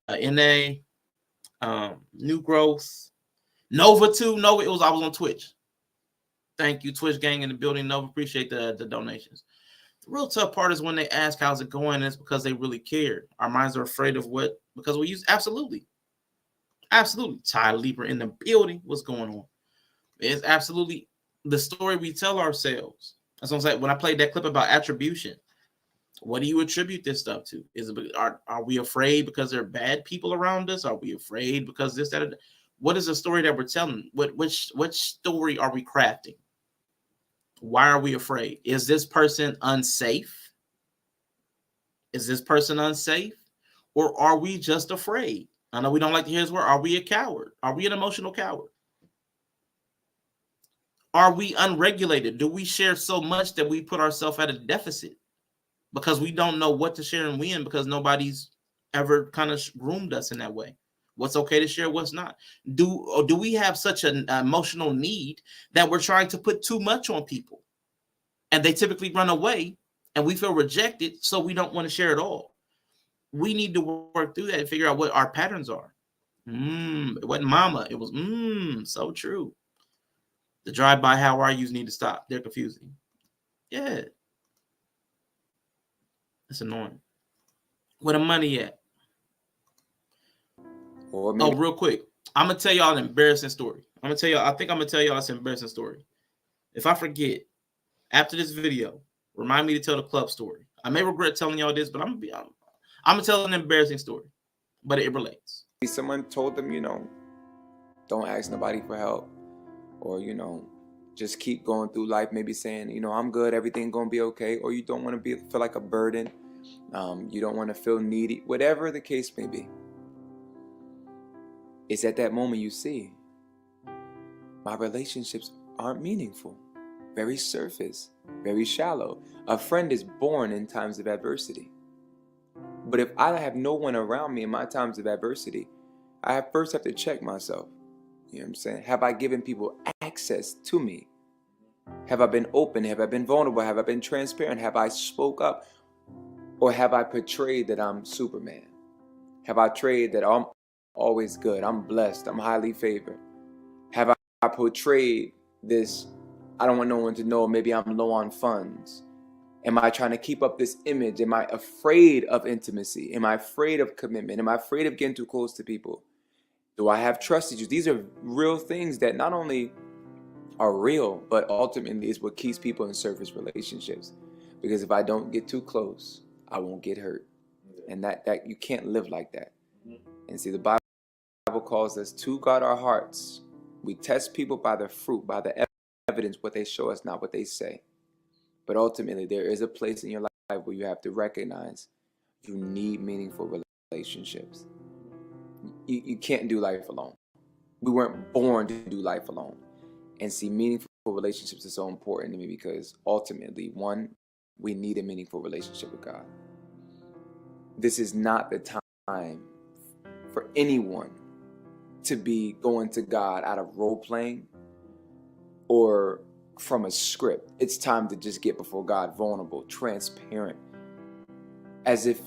NA, New Growth, Nova too. Nova, I was on Twitch. Thank you, Twitch gang in the building. Nova, appreciate the donations. The real tough part is when they ask how's it going, and it's because they really care. Our minds are afraid of what, because we use absolutely. Ty Leaper in the building. What's going on? It's absolutely the story we tell ourselves. That's what I'm saying. When I played that clip about attribution, what do you attribute this stuff to? Is it are we afraid because there are bad people around us? Are we afraid because this, that? What is the story that we're telling? Which story are we crafting? Why are we afraid? Is this person unsafe? Or are we just afraid? I know we don't like to hear this word. Are we a coward? Are we an emotional coward? Are we unregulated? Do we share so much that we put ourselves at a deficit because we don't know what to share and when, because nobody's ever kind of groomed us in that way? What's okay to share, what's not? Do we have such an emotional need that we're trying to put too much on people and they typically run away and we feel rejected, so we don't want to share it all? We need to work through that and figure out what our patterns are. It wasn't mama. It was so true. The drive-by how are yous need to stop. They're confusing. Yeah. It's annoying. Where the money at? Oh, real quick. I'm going to tell y'all an embarrassing story. I think I'm going to tell y'all this embarrassing story. If I forget, after this video, remind me to tell the club story. I may regret telling y'all this, but I'm I'm gonna tell an embarrassing story, but it relates. Someone told them, don't ask nobody for help, or just keep going through life, maybe saying, I'm good, everything gonna be okay, or you don't want to feel like a burden, you don't want to feel needy, whatever the case may be. It's at that moment you see my relationships aren't meaningful, very surface, very shallow. A friend is born in times of adversity. But if I have no one around me in my times of adversity, I first have to check myself. You know what I'm saying? Have I given people access to me? Have I been open? Have I been vulnerable? Have I been transparent? Have I spoke up? Or have I portrayed that I'm Superman? Have I portrayed that I'm always good, I'm blessed, I'm highly favored? Have I portrayed this, I don't want no one to know, maybe I'm low on funds? Am I trying to keep up this image? Am I afraid of intimacy? Am I afraid of commitment? Am I afraid of getting too close to people? Do I have trust issues? These are real things that not only are real, but ultimately is what keeps people in surface relationships. Because if I don't get too close, I won't get hurt. And that you can't live like that. And see, the Bible calls us to guard our hearts. We test people by their fruit, by the evidence, what they show us, not what they say. But ultimately, there is a place in your life where you have to recognize you need meaningful relationships. You can't do life alone. We weren't born to do life alone. And see, meaningful relationships is so important to me because ultimately, one, we need a meaningful relationship with God. This is not the time for anyone to be going to God out of role playing or from a script. It's time to just get before God vulnerable, transparent, as if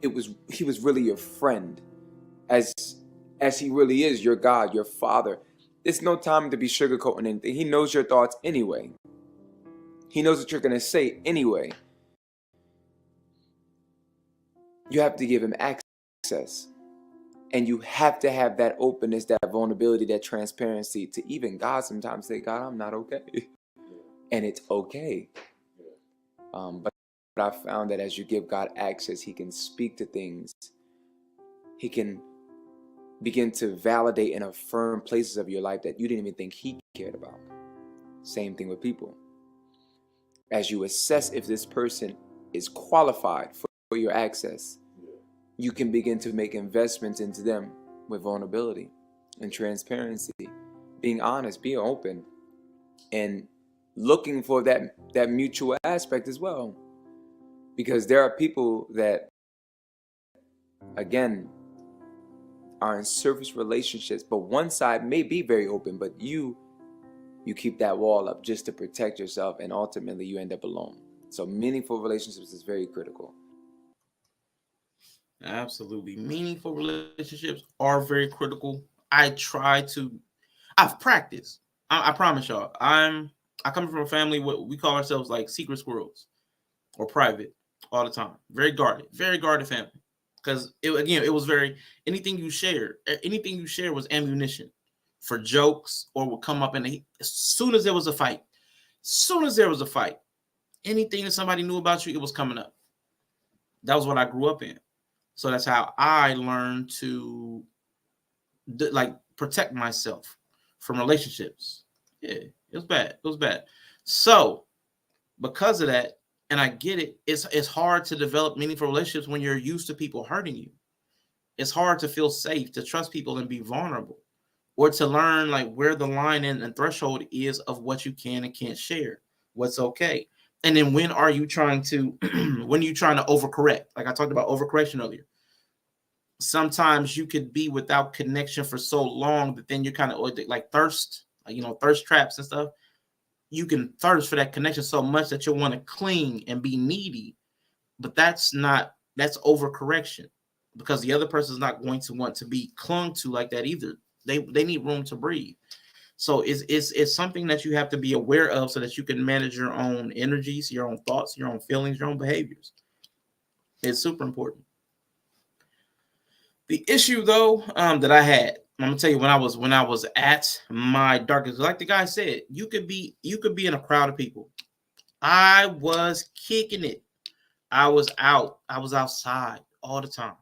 he was really your friend, as he really is your God, your Father. It's no time to be sugarcoating anything. He knows your thoughts anyway. He knows what you're going to say anyway. You have to give him access. And you have to have that openness, that vulnerability, that transparency to even God sometimes say, God, I'm not okay. And it's okay. But I found that as you give God access, he can speak to things. He can begin to validate and affirm places of your life that you didn't even think he cared about. Same thing with people. As you assess if this person is qualified for your access, you can begin to make investments into them with vulnerability and transparency, being honest, being open, and looking for that mutual aspect as well. Because there are people that, again, are in surface relationships, but one side may be very open, but you keep that wall up just to protect yourself, and ultimately you end up alone. So meaningful relationships is very critical. Absolutely. Meaningful relationships are very critical. I've practiced. I promise y'all. I come from a family where we call ourselves like secret squirrels or private all the time. Very guarded family. Because it was very, anything you share was ammunition for jokes, or would come up as soon as there was a fight, anything that somebody knew about you, it was coming up. That was what I grew up in. So that's how I learned to protect myself from relationships. Yeah, it was bad. So because of that, and I get it, it's hard to develop meaningful relationships when you're used to people hurting you. It's hard to feel safe, to trust people and be vulnerable, or to learn where the line and threshold is of what you can and can't share, what's okay. And then when are you trying to overcorrect? Like I talked about overcorrection earlier. Sometimes you could be without connection for so long that then you're kind of like thirst, thirst traps and stuff. You can thirst for that connection so much that you'll want to cling and be needy. But that's overcorrection, because the other person is not going to want to be clung to like that either. They need room to breathe. So it's something that you have to be aware of so that you can manage your own energies, your own thoughts, your own feelings, your own behaviors. It's super important. The issue though, that I had, I'm gonna tell you, when I was at my darkest, like the guy said, you could be in a crowd of people. I was kicking it. I was outside all the time.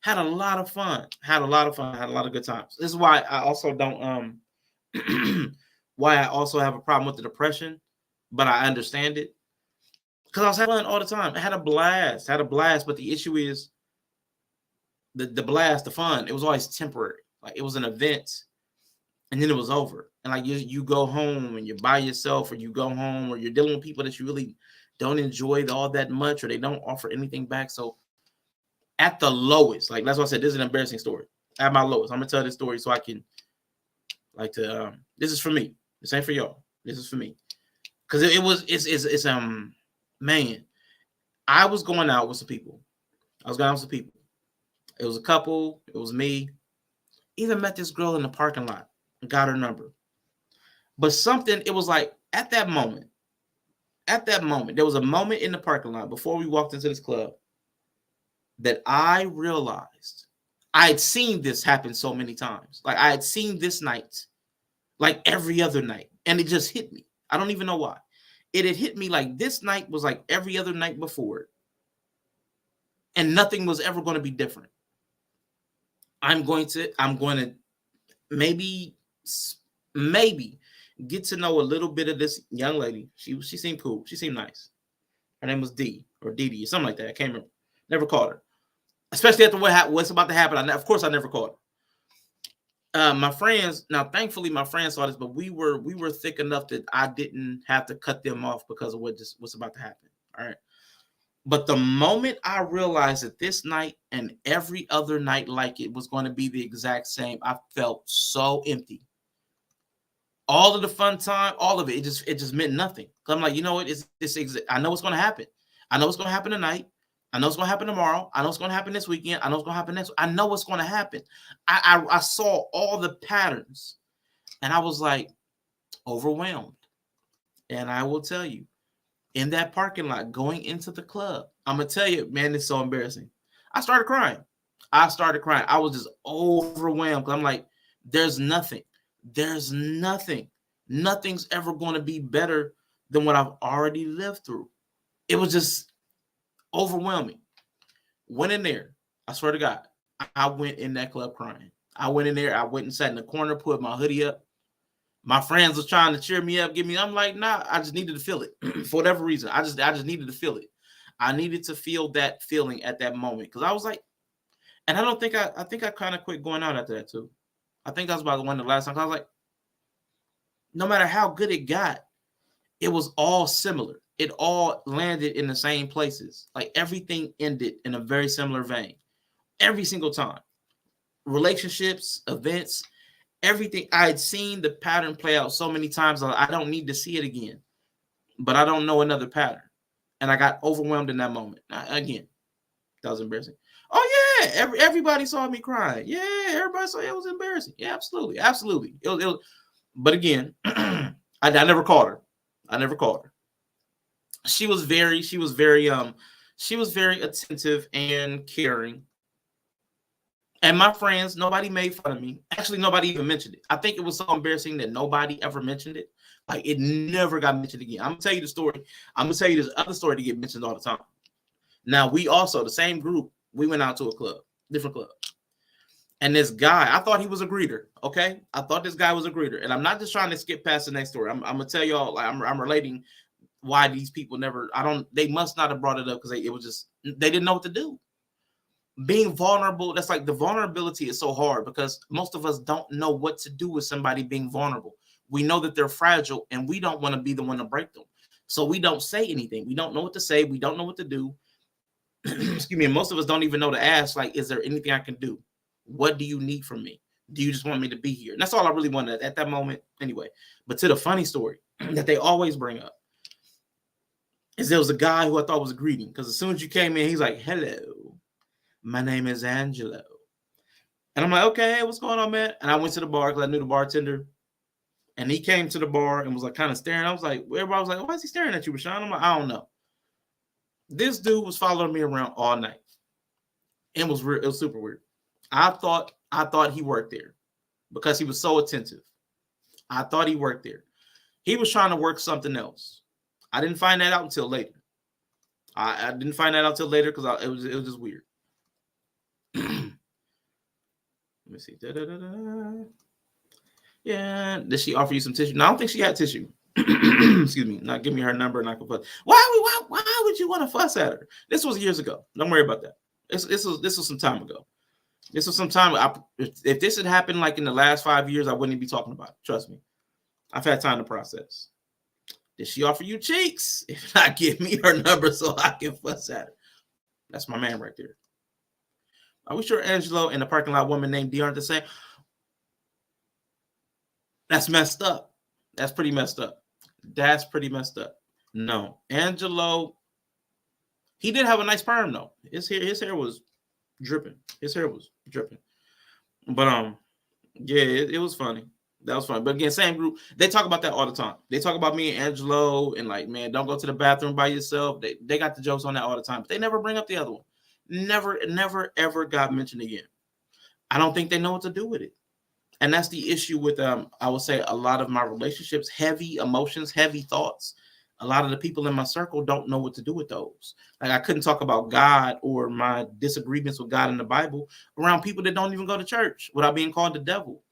Had a lot of fun. Had a lot of good times. This is why I also don't why I also have a problem with the depression, but I understand it. Because I was having fun all the time. I had a blast. But the issue is the blast, the fun, it was always temporary. Like it was an event and then it was over. And like you go home and you're by yourself, or you go home, or you're dealing with people that you really don't enjoy all that much, or they don't offer anything back. So at the lowest, like that's why I said this is an embarrassing story. At my lowest, I'm gonna tell this story so I can this is for me. This ain't for y'all. This is for me. Because it's man, I was going out with some people. It was a couple. It was me. Even met this girl in the parking lot and got her number. But something, it was like at that moment, there was a moment in the parking lot before we walked into this club that I realized I had seen this happen so many times. Like I had seen this night, like every other night. And it just hit me. I don't even know why. It had hit me like this night was like every other night before it. And nothing was ever going to be different. I'm going to maybe get to know a little bit of this young lady. She seemed cool. She seemed nice. Her name was D or Dee or something like that. I can't remember. Never called her. Especially after what's about to happen. Of course, I never called her. My friends, now thankfully my friends saw this, but we were thick enough that I didn't have to cut them off because of what's about to happen. All right. But the moment I realized that this night and every other night like it was going to be the exact same, I felt so empty. All of the fun time, all of it just meant nothing. I'm like, you know what? I know what's going to happen. I know what's going to happen tonight. I know what's going to happen tomorrow. I know what's going to happen this weekend. I know what's going to happen next. I know what's going to happen. I saw all the patterns, and I was like overwhelmed. And I will tell you, in that parking lot going into the club, I'm going to tell you, man, it's so embarrassing. I started crying. I was just overwhelmed. I'm like, there's nothing. Nothing's ever going to be better than what I've already lived through. It was just overwhelming. Went in there. I swear to God, I went in that club crying. I went in there. I went and sat in the corner, put my hoodie up. My friends was trying to cheer me up, I'm like, nah, I just needed to feel it for whatever reason. I just needed to feel it. I needed to feel that feeling at that moment. Cause I was like, and I think I kind of quit going out after that too. I think that was about one of the last times. I was like, no matter how good it got, it was all similar. It all landed in the same places. Like everything ended in a very similar vein. Every single time. Relationships, events, everything. I had seen the pattern play out so many times. I don't need to see it again, but I don't know another pattern. And I got overwhelmed in that moment. Again, that was embarrassing. Oh yeah, everybody saw me crying. Yeah, everybody saw it was embarrassing. Yeah, absolutely. It was, but again, I never called her. She was very attentive and caring. And my friends, nobody made fun of me. Actually, nobody even mentioned it. I think it was so embarrassing that nobody ever mentioned it. Like it never got mentioned again. I'm gonna tell you the story. I'm gonna tell you this other story to get mentioned all the time. Now we also, the same group, we went out to a club, different club. And this guy, I thought he was a greeter. Okay. I thought this guy was a greeter. And I'm not just trying to skip past the next story. I'm gonna tell y'all, like, I'm relating why these people they must not have brought it up because they didn't know what to do. Being vulnerable, that's like the vulnerability is so hard because most of us don't know what to do with somebody being vulnerable. We know that they're fragile and we don't want to be the one to break them. So we don't say anything. We don't know what to say. We don't know what to do. Excuse me. And most of us don't even know to ask, like, is there anything I can do? What do you need from me? Do you just want me to be here? And that's all I really wanted at that moment anyway. But to the funny story that they always bring up is there was a guy who I thought was a greeting because as soon as you came in, he's like, hello, my name is Angelo. And I'm like, okay, what's going on, man? And I went to the bar because I knew the bartender. And he came to the bar and was like kind of staring. I was like, everybody was like, why is he staring at you, Rashawn? I'm like, I don't know. This dude was following me around all night. It was weird. It was super weird. I thought he worked there because he was so attentive. I thought he worked there. He was trying to work something else. I didn't find that out until later. I didn't find that out till later because it was just weird. Let me see. Yeah, did she offer you some tissue? No, I don't think she had tissue. Excuse me. Not give me her number and I can fuss. Why would you want to fuss at her? This was years ago. Don't worry about that. This was some time ago. This was some time. If this had happened like in the last 5 years, I wouldn't be talking about it. Trust me. I've had time to process. Did she offer you cheeks? If not, give me her number so I can fuss at her. That's my man right there. Are we sure Angelo and the parking lot woman named D aren't the same? That's messed up. That's pretty messed up. That's pretty messed up. No, Angelo, he did have a nice perm though. His hair was dripping. His hair was dripping. But yeah, it was funny. That was funny. But again, same group. They talk about that all the time. They talk about me and Angelo and like, man, don't go to the bathroom by yourself. They got the jokes on that all the time. But they never bring up the other one. Never, ever got mentioned again. I don't think they know what to do with it. And that's the issue with, I would say, a lot of my relationships, heavy emotions, heavy thoughts. A lot of the people in my circle don't know what to do with those. Like I couldn't talk about God or my disagreements with God in the Bible around people that don't even go to church without being called the devil.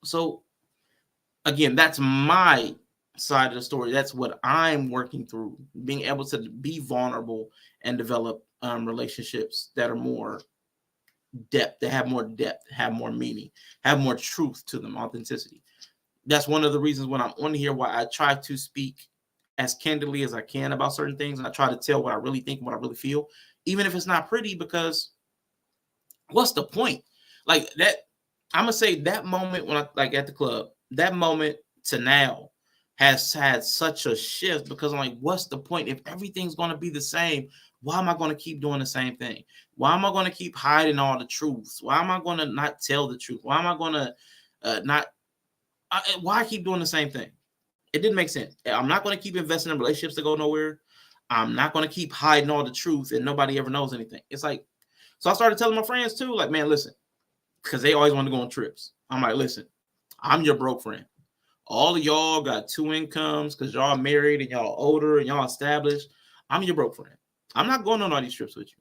So again, that's my side of the story. That's what I'm working through, being able to be vulnerable and develop relationships that are more depth, that have more meaning, have more truth to them, authenticity. That's one of the reasons when I'm on here why I try to speak as candidly as I can about certain things, and I try to tell what I really think and what I really feel, even if it's not pretty, because what's the point? Like that, I'm gonna say that moment when I like at the club, that moment to now has had such a shift because I'm like, what's the point? If everything's gonna be the same, why am I going to keep doing the same thing? Why am I going to keep hiding all the truths? Why am I going to not tell the truth? Why am I going to why keep doing the same thing? It didn't make sense. I'm not going to keep investing in relationships that go nowhere. I'm not going to keep hiding all the truth and nobody ever knows anything. It's like, so I started telling my friends too, like, man, listen, because they always want to go on trips. I'm like, listen, I'm your broke friend. All of y'all got 2 incomes because y'all married and y'all older and y'all established. I'm your broke friend. I'm not going on all these trips with you.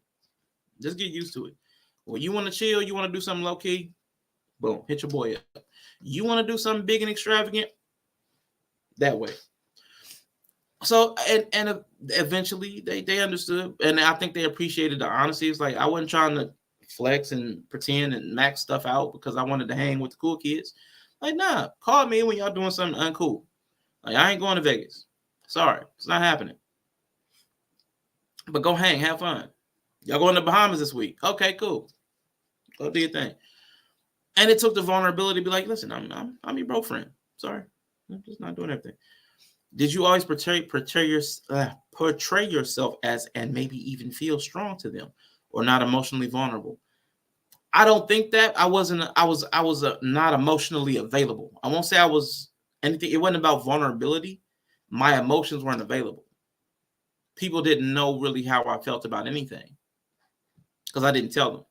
Just get used to it. When you want to chill, you want to do something low key, boom, hit your boy up. You want to do something big and extravagant, that way. So and eventually they understood, and I think they appreciated the honesty. It's like I wasn't trying to flex and pretend and max stuff out because I wanted to hang with the cool kids. Like, nah, call me when y'all doing something uncool. Like, I ain't going to Vegas. Sorry, it's not happening. But go hang, have fun. Y'all going to Bahamas this week? Okay, cool. Go do your thing. And it took the vulnerability to be like, listen, I'm your bro friend. Sorry, I'm just not doing everything. Did you always portray yourself as and maybe even feel strong to them or not emotionally vulnerable? I don't think that. I was not emotionally available. I won't say I was anything. It wasn't about vulnerability. My emotions weren't available. People didn't know really how I felt about anything because I didn't tell them.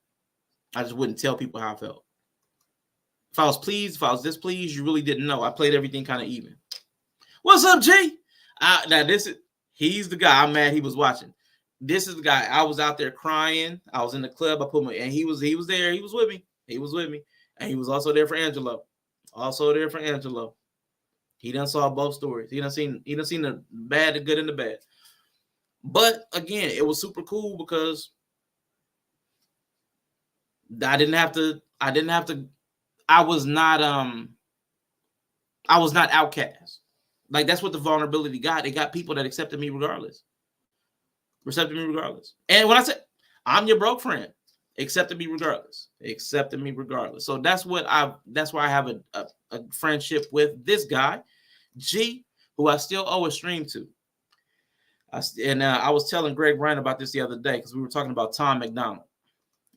I just wouldn't tell people how I felt. If I was pleased, if I was displeased, you really didn't know. I played everything kind of even. What's up, G? He's the guy. I'm mad he was watching. This is the guy. I was out there crying. I was in the club. And he was there. He was with me. And he was also there for Angelo. He done saw both stories. He done seen the bad, the good, and the bad. But again, it was super cool because I was not outcast. Like that's what the vulnerability got. It got people that accepted me regardless. And when I said I'm your broke friend, accepted me regardless. So that's why I have a friendship with this guy, G, who I still owe a stream to. I was telling Greg Ryan about this the other day because we were talking about Tom McDonald.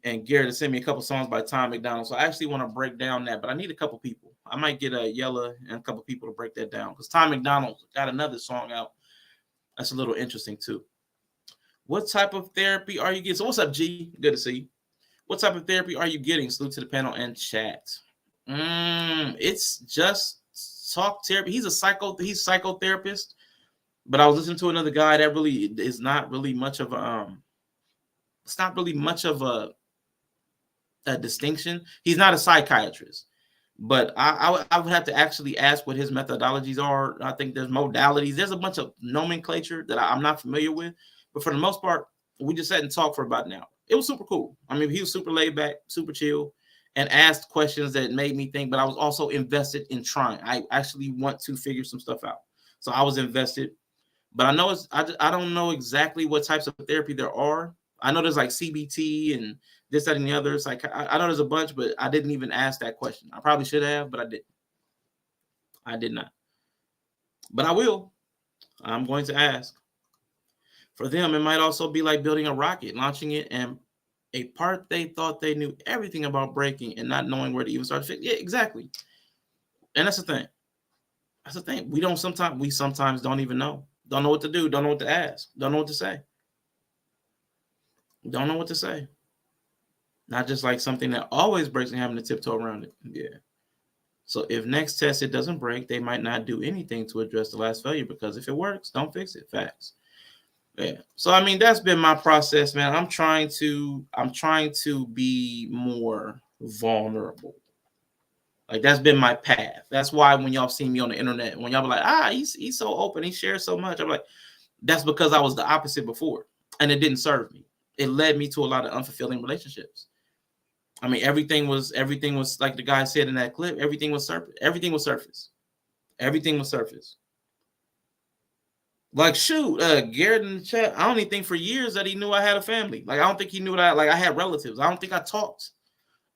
And Garrett sent me a couple songs by Tom McDonald. So I actually want to break down that, but I need a couple people. I might get a Yella and a couple people to break that down because Tom McDonald got another song out that's a little interesting too. What type of therapy are you getting? So what's up, G? Good to see you. What type of therapy are you getting? Salute to the panel and chat. It's just talk therapy. He's psychotherapist, But I was listening to another guy that really is not really much of a it's not really much of a distinction. He's not a psychiatrist, but I would have to actually ask what his methodologies are. I think there's modalities. There's a bunch of nomenclature that I'm not familiar with, but for the most part, we just sat and talked for about an hour. It was super cool. I mean, he was super laid back, super chill, and asked questions that made me think, but I was also invested in trying. I actually want to figure some stuff out. So I was invested, but I know I don't know exactly what types of therapy there are. I know there's like CBT and this, that, and the other. It's like, I know there's a bunch, but I didn't even ask that question. I probably should have, but I didn't. I did not. But I will. I'm going to ask. For them, it might also be like building a rocket, launching it, and a part they thought they knew everything about breaking and not knowing where to even start to fix. Yeah, exactly. And that's the thing. That's the thing. We sometimes don't even know. Don't know what to do. Don't know what to ask. Don't know what to say. Don't know what to say. Not just like something that always breaks and having to tiptoe around it. Yeah. So if next test it doesn't break, they might not do anything to address the last failure, because if it works, don't fix it. Facts. Yeah. So I mean, that's been my process, man. I'm trying to be more vulnerable. Like, that's been my path. That's why when y'all see me on the internet, when y'all be like, he's so open, he shares so much, I'm like, that's because I was the opposite before, and it didn't serve me. It led me to a lot of unfulfilling relationships. I mean, everything was like the guy said in that clip. Everything was surface. Everything was surface. Everything was surface. Like, shoot, Garrett in the chat, I don't even think for years that he knew I had a family. Like, I don't think he knew that I had relatives. I don't think I talked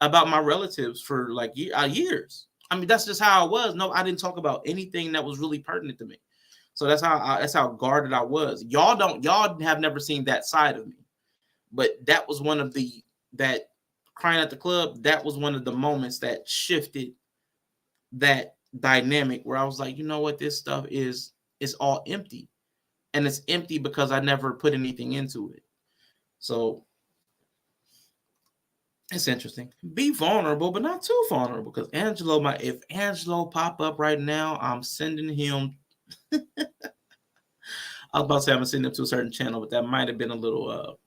about my relatives for like years. I mean, that's just how I was. No, I didn't talk about anything that was really pertinent to me. So that's how guarded I was. Y'all have never seen that side of me. But that was one of that crying at the club, that was one of the moments that shifted that dynamic, where I was like, you know what, this stuff is all empty. And it's empty because I never put anything into it. So it's interesting. Be vulnerable, but not too vulnerable. Because if Angelo pop up right now, I'm sending him. I was about to say I'm sending him to a certain channel, but that might have been a little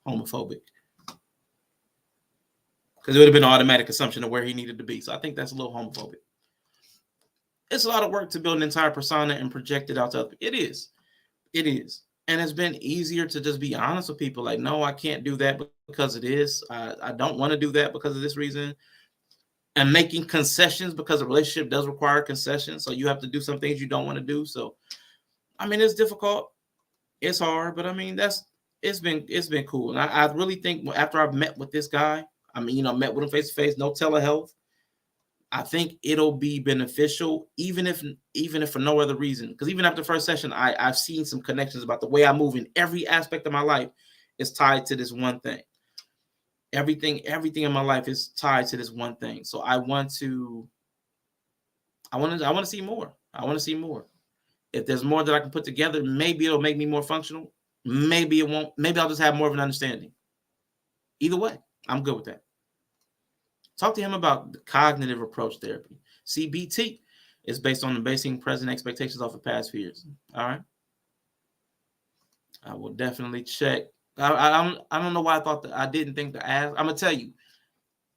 homophobic. Because it would have been an automatic assumption of where he needed to be. So I think that's a little homophobic. It's a lot of work to build an entire persona and project it out to others. It is. It is. And it's been easier to just be honest with people. Like, no, I can't do that because it is. I don't want to do that because of this reason. And making concessions, because a relationship does require concessions. So you have to do some things you don't want to do. So, I mean, it's difficult. It's hard. But, I mean, it's been cool. And I really think after I've met with this guy, I mean, met with him face to face, no telehealth, I think it'll be beneficial, even if for no other reason. Because even after the first session, I've seen some connections about the way I move in every aspect of my life is tied to this one thing. Everything in my life is tied to this one thing. So I want to see more. I want to see more. If there's more that I can put together, maybe it'll make me more functional. Maybe it won't. Maybe I'll just have more of an understanding. Either way, I'm good with that. Talk to him about the cognitive approach therapy. CBT is based on the basing present expectations off of past fears. All right. I will definitely check. I don't know why I thought that I didn't think to ask. I'm gonna tell you,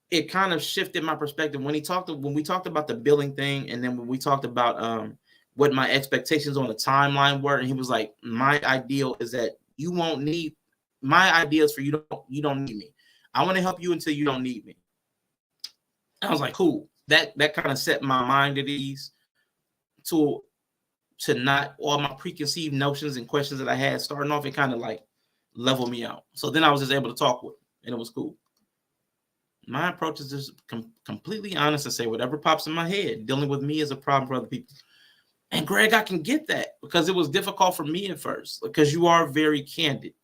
it kind of shifted my perspective when we talked about the billing thing, and then when we talked about what my expectations on the timeline were, and he was like, my ideal is that you won't need my ideas for you don't need me. I want to help you until you don't need me. I was like, cool. That kind of set my mind at ease to not all my preconceived notions and questions that I had starting off. It kind of like leveled me out. So then I was just able to talk with him, and it was cool. My approach is just completely honest and say whatever pops in my head. Dealing with me is a problem for other people. And Greg, I can get that because it was difficult for me at first because you are very candid,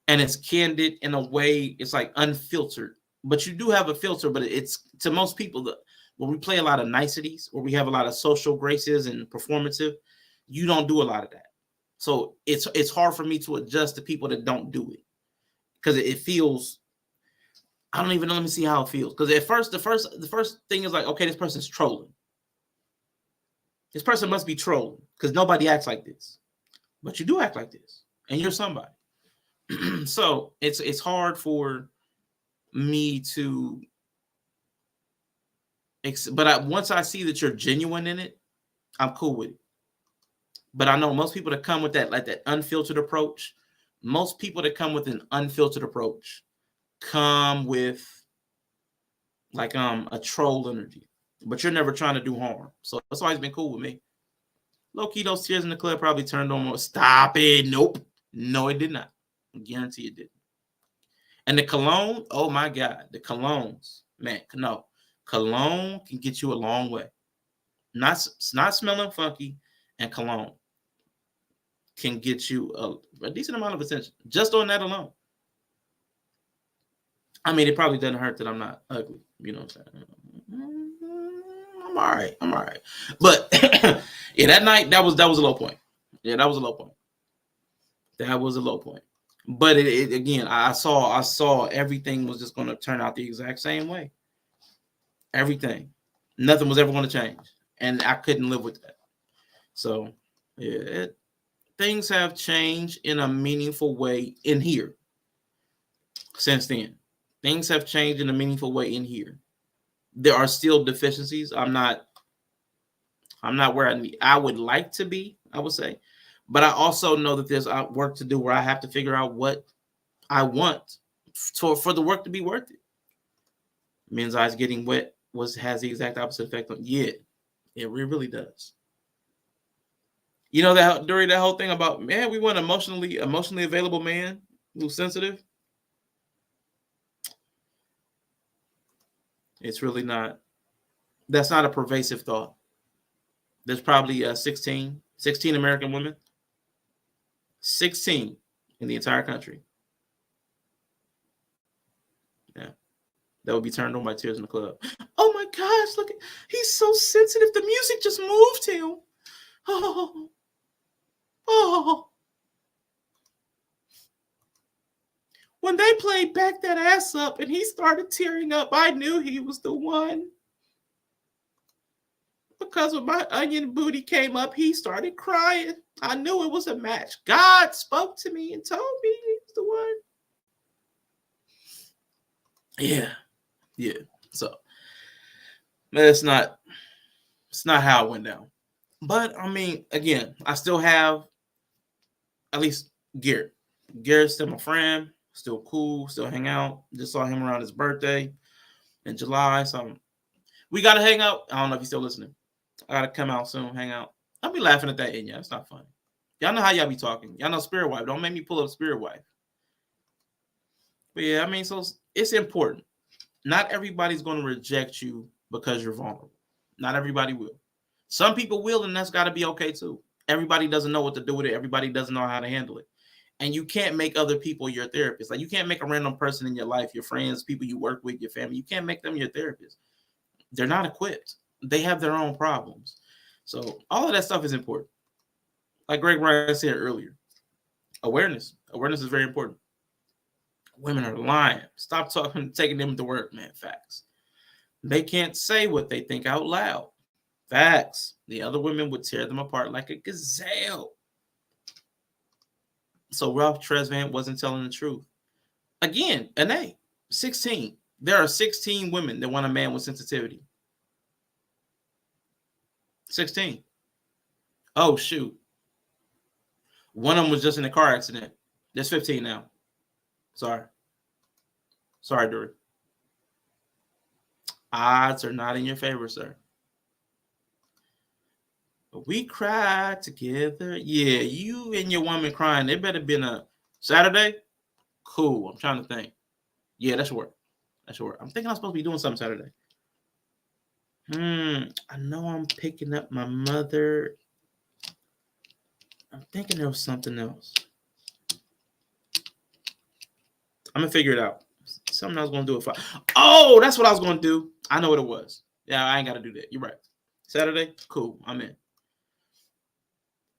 and it's candid in a way. It's like unfiltered. But you do have a filter, but it's to most people when we play a lot of niceties, or we have a lot of social graces and performative, you don't do a lot of that. So it's hard for me to adjust to people that don't do it because it feels. I don't even know. Let me see how it feels. Because at first, the first thing is like, okay, this person's trolling. This person must be trolling because nobody acts like this. but you do act like this, and you're somebody. So it's hard for me to, but once I see that you're genuine in it, I'm cool with it. But I know most people that come with that, like that unfiltered approach, most people that come with an unfiltered approach come with like a troll energy, but you're never trying to do harm. So that's always been cool with me. Low key, those tears in the club probably turned on more. Stop it. Nope. No, it did not. I guarantee it didn't. And the cologne, oh my God, the colognes, man, no. Cologne can get you a long way. It's not smelling funky, and cologne can get you a decent amount of attention just on that alone. I mean, it probably doesn't hurt that I'm not ugly. You know what I'm saying? I'm all right. I'm all right. But yeah, that night, that was a low point. Yeah, that was a low point. That was a low point. But it again, I saw everything was just going to turn out the exact same way. Everything. Nothing was ever going to change. And I couldn't live with that. So, yeah, things have changed in a meaningful way in here since then. Things have changed in a meaningful way in here. There are still deficiencies. I'm not where I would like to be, I would say. But I also know that there's work to do where I have to figure out what I want for the work to be worth it. Men's eyes getting wet has the exact opposite effect on it really does. You know that during that whole thing about, man, we want emotionally available man who's sensitive. It's really not. That's not a pervasive thought. There's probably 16 American women. 16 in the entire country. Yeah. That would be turned on by tears in the club. Oh my gosh, look, he's so sensitive. The music just moved him. Oh. When they played Back That Ass Up and he started tearing up, I knew he was the one. Because when my onion booty came up, he started crying. I knew it was a match. God spoke to me and told me he was the one. Yeah. So it's not how it went down. But I mean, again, I still have at least Garrett. Garrett's still my friend, still cool, still hang out. Just saw him around his birthday in July. So we gotta hang out. I don't know if he's still listening. I gotta come out soon, hang out. I'll be laughing at that in you. It's not funny. Y'all know how y'all be talking. Y'all know Spirit Wife. Don't make me pull up Spirit Wife. But yeah, I mean, so it's important. Not everybody's going to reject you because you're vulnerable. Not everybody will. Some people will, and that's got to be okay too. Everybody doesn't know what to do with it. Everybody doesn't know how to handle it. And you can't make other people your therapist. Like, you can't make a random person in your life, your friends, people you work with, your family. You can't make them your therapist. They're not equipped. They have their own problems. So all of that stuff is important. Like Greg Ryan said earlier, awareness. Awareness is very important. Women are lying. Stop taking them to work, man. Facts. They can't say what they think out loud. Facts. The other women would tear them apart like a gazelle. So Ralph Tresvant wasn't telling the truth. Again, an A. 16. There are 16 women that want a man with sensitivity. 16. Oh, shoot. One of them was just in a car accident. There's 15 now. Sorry, Dory. Odds are not in your favor, sir. But we cried together. Yeah, you and your woman crying. It better been a Saturday. Cool. I'm trying to think. Yeah, that should work. I'm thinking I'm supposed to be doing something Saturday. I know I'm picking up my mother. I'm thinking there was something else. I'm going to figure it out. Something I was going to do. Oh, that's what I was going to do. I know what it was. Yeah, I ain't got to do that. You're right. Saturday? Cool. I'm in.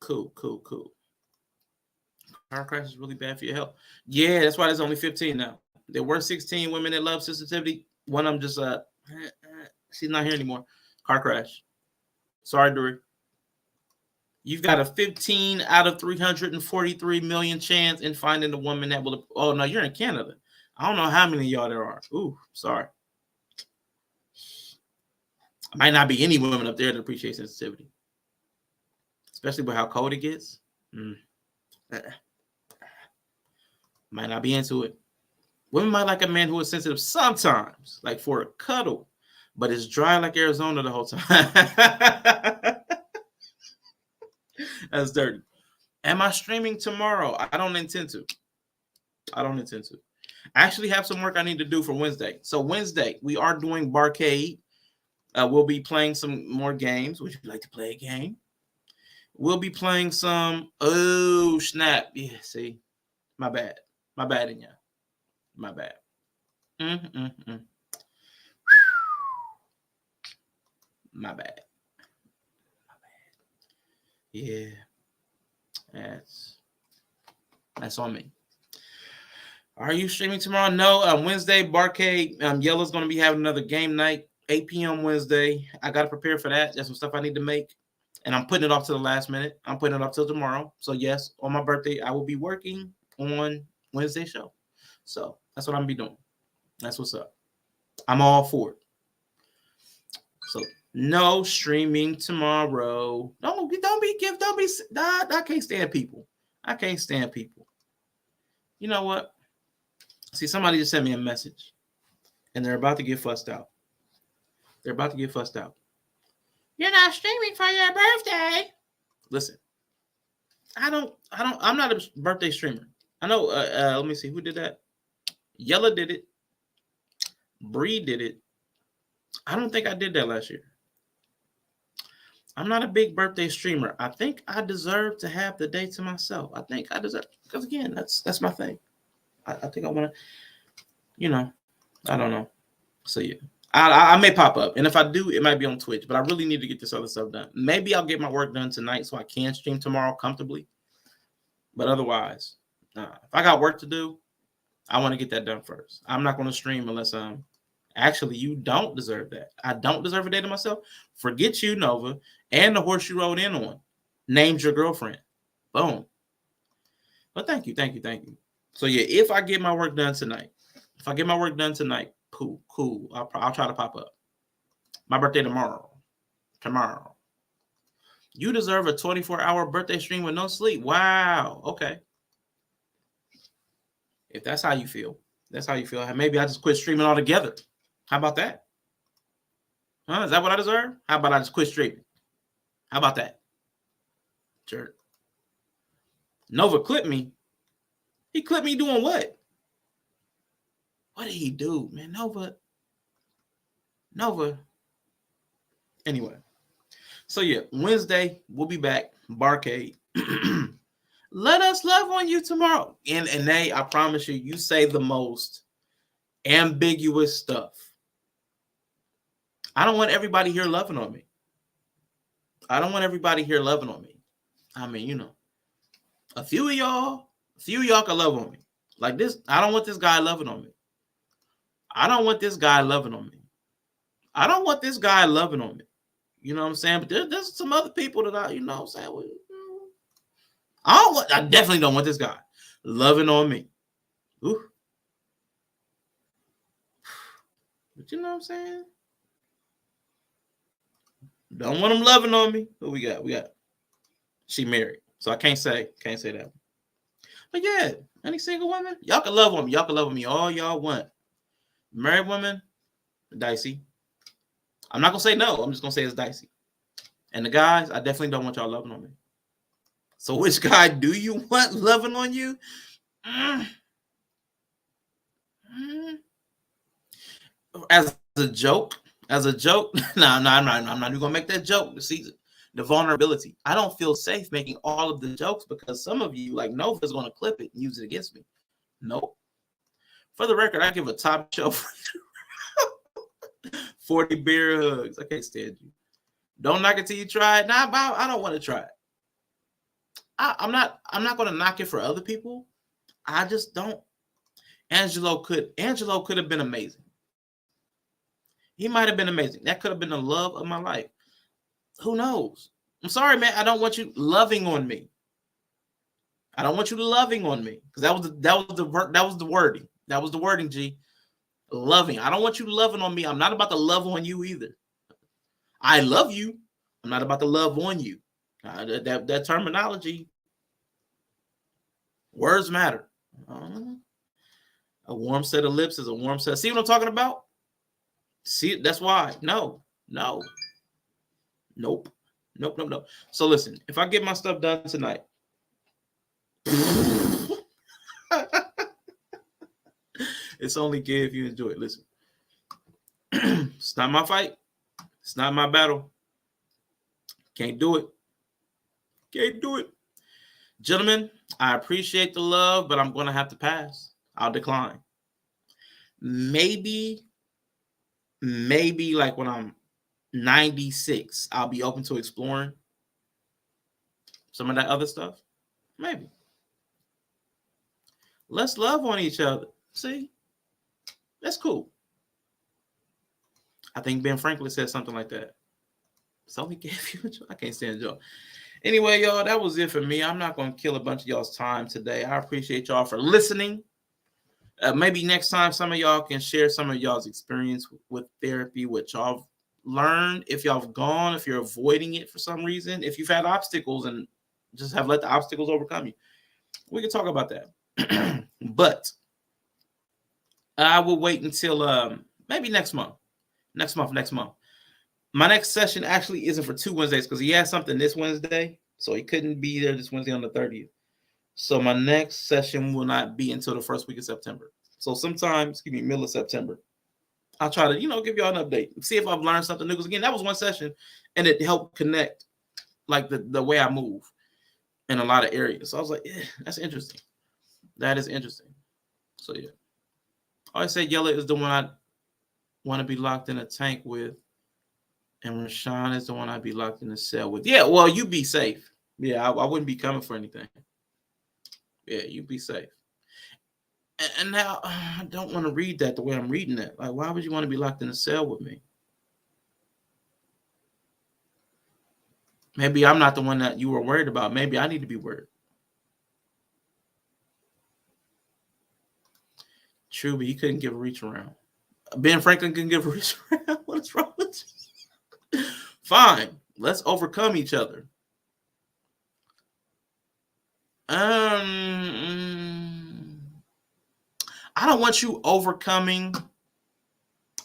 Cool. Car crash is really bad for your health. Yeah, that's why there's only 15 now. There were 16 women that love sensitivity. One of them just, she's not here anymore. Car crash. Sorry, Dory. You've got a 15 out of 343 million chance in finding the woman that will. Oh, no, you're in Canada. I don't know how many of y'all there are. Ooh, sorry. Might not be any women up there that appreciate sensitivity, especially with how cold it gets. Might not be into it. Women might like a man who is sensitive sometimes, like for a cuddle, but it's dry like Arizona the whole time. That's dirty. Am I streaming tomorrow? I don't intend to. I actually have some work I need to do for Wednesday. So Wednesday, we are doing Barcade. We'll be playing some more games. Would you like to play a game? We'll be playing some. Oh, snap. Yeah, see. My bad. My bad in ya. My bad. My bad. Yeah. That's on me. Are you streaming tomorrow? No. Wednesday, Barcade. Yellow's going to be having another game night. 8 p.m. Wednesday. I got to prepare for that. There's some stuff I need to make. And I'm putting it off to the last minute. I'm putting it off till tomorrow. So, yes, on my birthday, I will be working on Wednesday show. So, that's what I'm going to be doing. That's what's up. I'm all for it. So, no streaming tomorrow. I can't stand people. You know what? See, somebody just sent me a message, and they're about to get fussed out. You're not streaming for your birthday. Listen, I'm not a birthday streamer. I know, let me see, who did that? Yella did it. Bree did it. I don't think I did that last year. I'm not a big birthday streamer. I think I deserve to have the day to myself. I think I deserve, because again, that's my thing. I think I want to, I don't know. So yeah, I may pop up, and if I do, it might be on Twitch. But I really need to get this other stuff done. Maybe I'll get my work done tonight so I can stream tomorrow comfortably. But otherwise, if I got work to do, I want to get that done first. I'm not going to stream unless actually, you don't deserve that. I don't deserve a day to myself. Forget you, Nova, and the horse you rode in on. Named your girlfriend. Boom. But thank you. So yeah, if I get my work done tonight, cool. I'll try to pop up. My birthday tomorrow. You deserve a 24-hour birthday stream with no sleep. Wow. Okay. If that's how you feel, maybe I just quit streaming altogether. How about that? Is that what I deserve? How about I just quit streaming? How about that? Jerk. Nova clipped me. He clipped me doing what? What did he do, man? Nova. Anyway. So yeah, Wednesday, we'll be back. Barcade. Let us love on you tomorrow. And they, I promise you, you say the most ambiguous stuff. I don't want everybody here loving on me. I mean, a few of y'all can love on me. Like this, I don't want this guy loving on me. I don't want this guy loving on me. You know what I'm saying? But there's some other people that I definitely don't want this guy loving on me. Ooh. But you know what I'm saying? Don't want him loving on me. Who we got? She married. So I can't say that. But yeah, any single women, y'all can love on me. Y'all can love on me all y'all want. Married women, dicey. I'm not gonna say no. I'm just gonna say it's dicey. And the guys, I definitely don't want y'all loving on me. So which guy do you want loving on you? As a joke, no, I'm not even gonna make that joke. See, the vulnerability. I don't feel safe making all of the jokes because some of you, like Nova, is gonna clip it and use it against me. Nope. For the record, I give a top shelf 40 beer hugs. I can't stand you. Don't knock it till you try it. Nah, I don't want to try it. I'm not gonna knock it for other people. I just don't. Angelo could have been amazing. He might have been amazing. That could have been the love of my life. Who knows? I'm sorry, man. I don't want you loving on me. I don't want you loving on me, because that was the wording. That was the wording, G. Loving. I don't want you loving on me. I'm not about to love on you either. I love you. I'm not about to love on you. That terminology. Words matter. A warm set of lips is a warm set. See what I'm talking about? See, that's why. No. Nope. So listen, if I get my stuff done tonight, it's only good if you enjoy it. Listen, it's not my fight. It's not my battle. Can't do it. Gentlemen, I appreciate the love, but I'm going to have to pass. I'll decline. Maybe like when I'm 96, I'll be open to exploring some of that other stuff. Maybe. Let's love on each other. See? That's cool. I think Ben Franklin said something like that. So he gave you a joke. I can't stand a joke. Anyway, y'all, that was it for me. I'm not going to kill a bunch of y'all's time today. I appreciate y'all for listening. Maybe next time some of y'all can share some of y'all's experience with therapy, what y'all learned, if y'all have gone, if you're avoiding it for some reason, if you've had obstacles and just have let the obstacles overcome you. We can talk about that. But I will wait until maybe next month. Next month. My next session actually isn't for 2 Wednesdays because he has something this Wednesday. So he couldn't be there this Wednesday on the 30th. So my next session will not be until the first week of September. So sometimes, middle of September. I'll try to, give y'all an update. See if I've learned something new. Because again, that was one session and it helped connect like the way I move in a lot of areas. So I was like, yeah, that's interesting. That is interesting. So yeah. I always say Yella is the one I want to be locked in a tank with. And Rashawn is the one I'd be locked in a cell with. Yeah, well, you be safe. Yeah, I wouldn't be coming for anything. Yeah, you be safe. And now I don't want to read that the way I'm reading it. Like, why would you want to be locked in a cell with me? Maybe I'm not the one that you were worried about. Maybe I need to be worried. True, but he couldn't give a reach around. Ben Franklin couldn't give a reach around. What is wrong with you? Fine, let's overcome each other. I don't want you overcoming.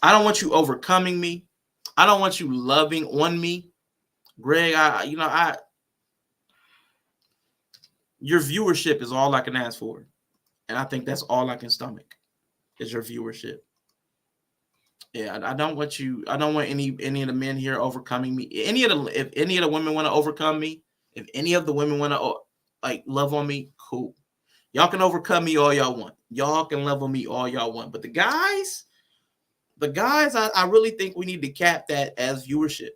I don't want you overcoming me. I don't want you loving on me, Greg. Your viewership is all I can ask for, and I think that's all I can stomach is your viewership. Yeah, I don't want you. I don't want any of the men here overcoming me. If any of the women want to overcome me, if any of the women want to love on me, cool. Y'all can overcome me all y'all want. Y'all can love on me all y'all want. But the guys, I really think we need to cap that as viewership.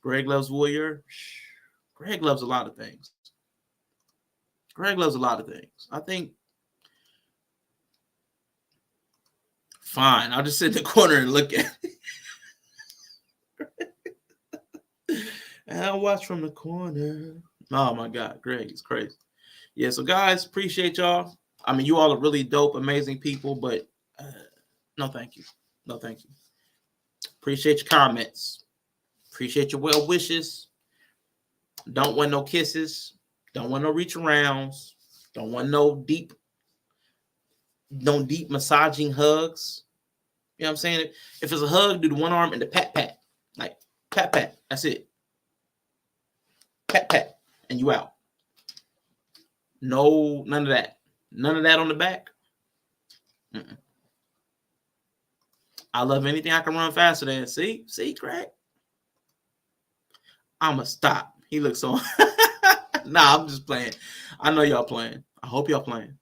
Greg loves Warrior. Greg loves a lot of things. I think. Fine, I'll just sit in the corner and look at it. I'll watch from the corner. Oh my God, Greg is crazy. Yeah, so guys, appreciate y'all. I mean, you all are really dope, amazing people, but no thank you. Appreciate your comments. Appreciate your well wishes. Don't want no kisses. Don't want no reach arounds. Don't want no deep massaging hugs. You know what I'm saying? If it's a hug, do the one arm and the pat. Like pat. That's it. Pat. And you out. No, none of that. None of that on the back. Mm-mm. I love anything I can run faster than. See, Craig? I'ma stop. He looks so. Nah, I'm just playing. I know y'all playing. I hope y'all playing.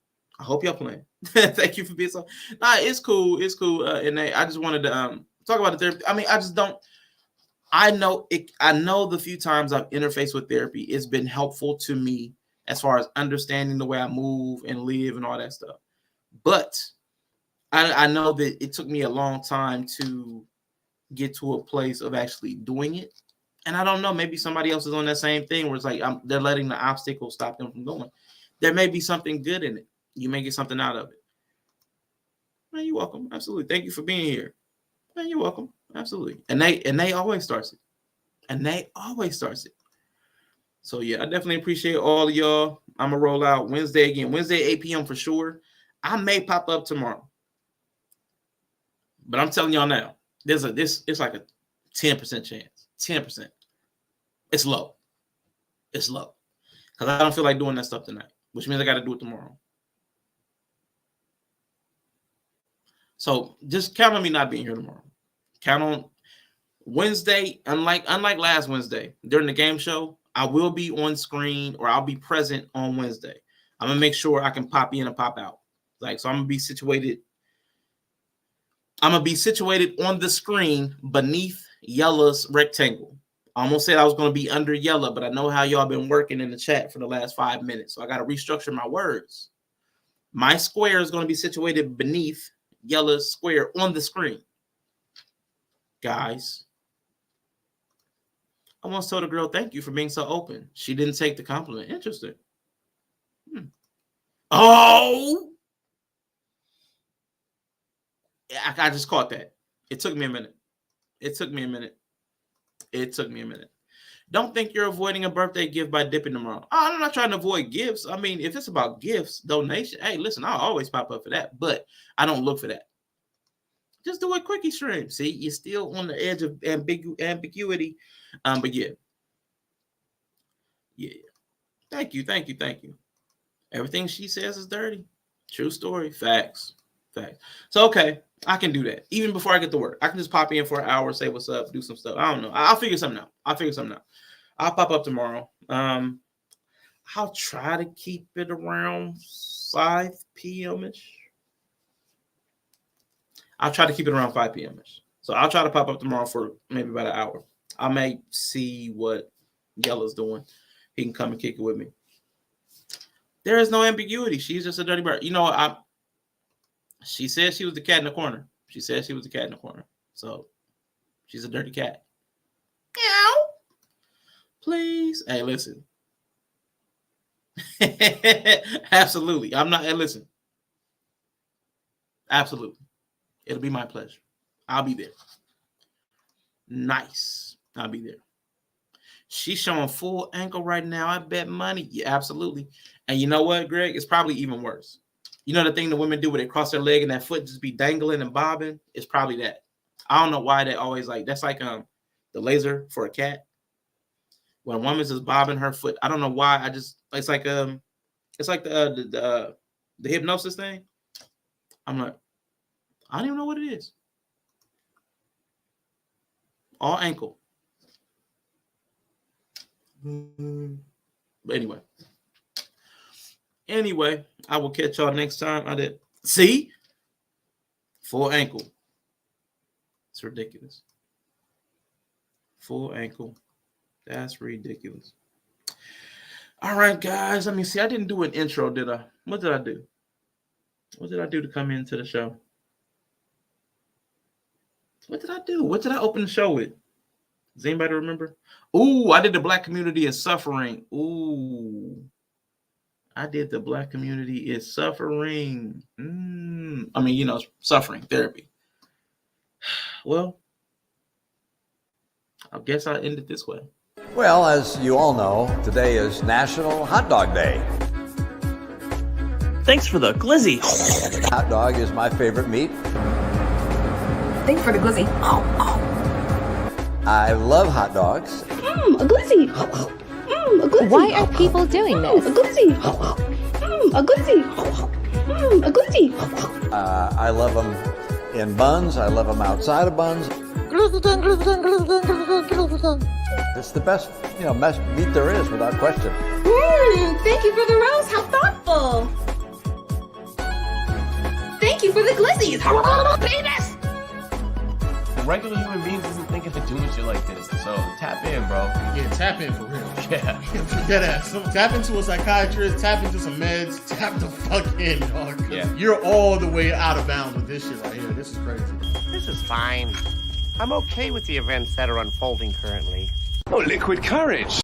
Thank you for being so. Nah, it's cool. And I just wanted to talk about the therapy. I mean, I just don't. I know the few times I've interfaced with therapy, it's been helpful to me as far as understanding the way I move and live and all that stuff. But I know that it took me a long time to get to a place of actually doing it And I don't know, maybe somebody else is on that same thing where it's like they're letting the obstacle stop them from going. There may be something good in it. You may get something out of it. Man, you're welcome. Absolutely. Thank you for being here. Man, you're welcome. Absolutely. And they always starts it. And they always starts it. So yeah, I definitely appreciate all of y'all. I'm gonna roll out Wednesday again. Wednesday, 8 p.m. for sure. I may pop up tomorrow. But I'm telling y'all now, it's like a 10% chance. 10%. It's low. It's low. Because I don't feel like doing that stuff tonight, which means I got to do it tomorrow. So just count on me not being here tomorrow. Count on Wednesday, unlike last Wednesday, during the game show, I will be on screen or I'll be present on Wednesday. I'm going to make sure I can pop in and pop out. So I'm going to be situated. I'm going to be situated on the screen beneath Yella's rectangle. I almost said I was going to be under Yella, but I know how y'all been working in the chat for the last 5 minutes. So I got to restructure my words. My square is going to be situated beneath Yella's square on the screen. Guys, I once told a girl, thank you for being so open. She didn't take the compliment. Interesting. Oh! I just caught that. It took me a minute. Don't think you're avoiding a birthday gift by dipping tomorrow. Oh, I'm not trying to avoid gifts. I mean, if it's about gifts, donation, hey, listen, I'll always pop up for that, but I don't look for that. Just do a quickie stream. See, you're still on the edge of ambiguity. But yeah. Thank you. Everything she says is dirty. True story. Facts. So, okay, I can do that. Even before I get to work, I can just pop in for an hour, say what's up, do some stuff. I don't know. I'll figure something out. I'll pop up tomorrow. I'll try to keep it around 5 p.m.-ish. So I'll try to pop up tomorrow for maybe about an hour. I may see what Yella's doing. He can come and kick it with me. There is no ambiguity. She's just a dirty bird. You know, she said she was the cat in the corner. So she's a dirty cat. Meow. Please. Hey, listen. Absolutely. I'm not. Hey, listen. Absolutely. It'll be my pleasure. I'll be there. Nice. I'll be there. She's showing full ankle right now. I bet money. Yeah, absolutely. And you know what, Greg? It's probably even worse. You know the thing the women do where they cross their leg and that foot just be dangling and bobbing? It's probably that. I don't know why they always like, that's like the laser for a cat. When a woman's just bobbing her foot, I don't know why. It's like the hypnosis thing. I'm like, I don't even know what it is. All ankle. But anyway, I will catch y'all next time. I did see full ankle. It's ridiculous. Full ankle. That's ridiculous. All right, guys. Let me see. I didn't do an intro, did I? What did I do? What did I do to come into the show? What did I do? What did I open the show with? Does anybody remember? Ooh, I did the Black community is suffering. Ooh. I did the Black community is suffering. I mean, you know, suffering therapy. Well, I guess I'll end it this way. Well, as you all know, today is National Hot Dog Day. Thanks for the glizzy. Hot dog is my favorite meat. Thanks for the glizzy. I love hot dogs. A glizzy. A glizzy. Why are people doing this? A glizzy. A glizzy. A glizzy. I love them in buns. I love them outside of buns. It's the best, best meat there is, without question. Thank you for the roast. How thoughtful. Thank you for the glizzies. Penis. Regular human beings isn't thinking of doing shit like this. So tap in, bro. Yeah, tap in for real. Yeah. Dead ass. So tap into a psychiatrist, tap into some meds, tap the fuck in, dog. Yeah. You're all the way out of bounds with this shit right here. This is crazy. This is fine. I'm okay with the events that are unfolding currently. Oh, liquid courage.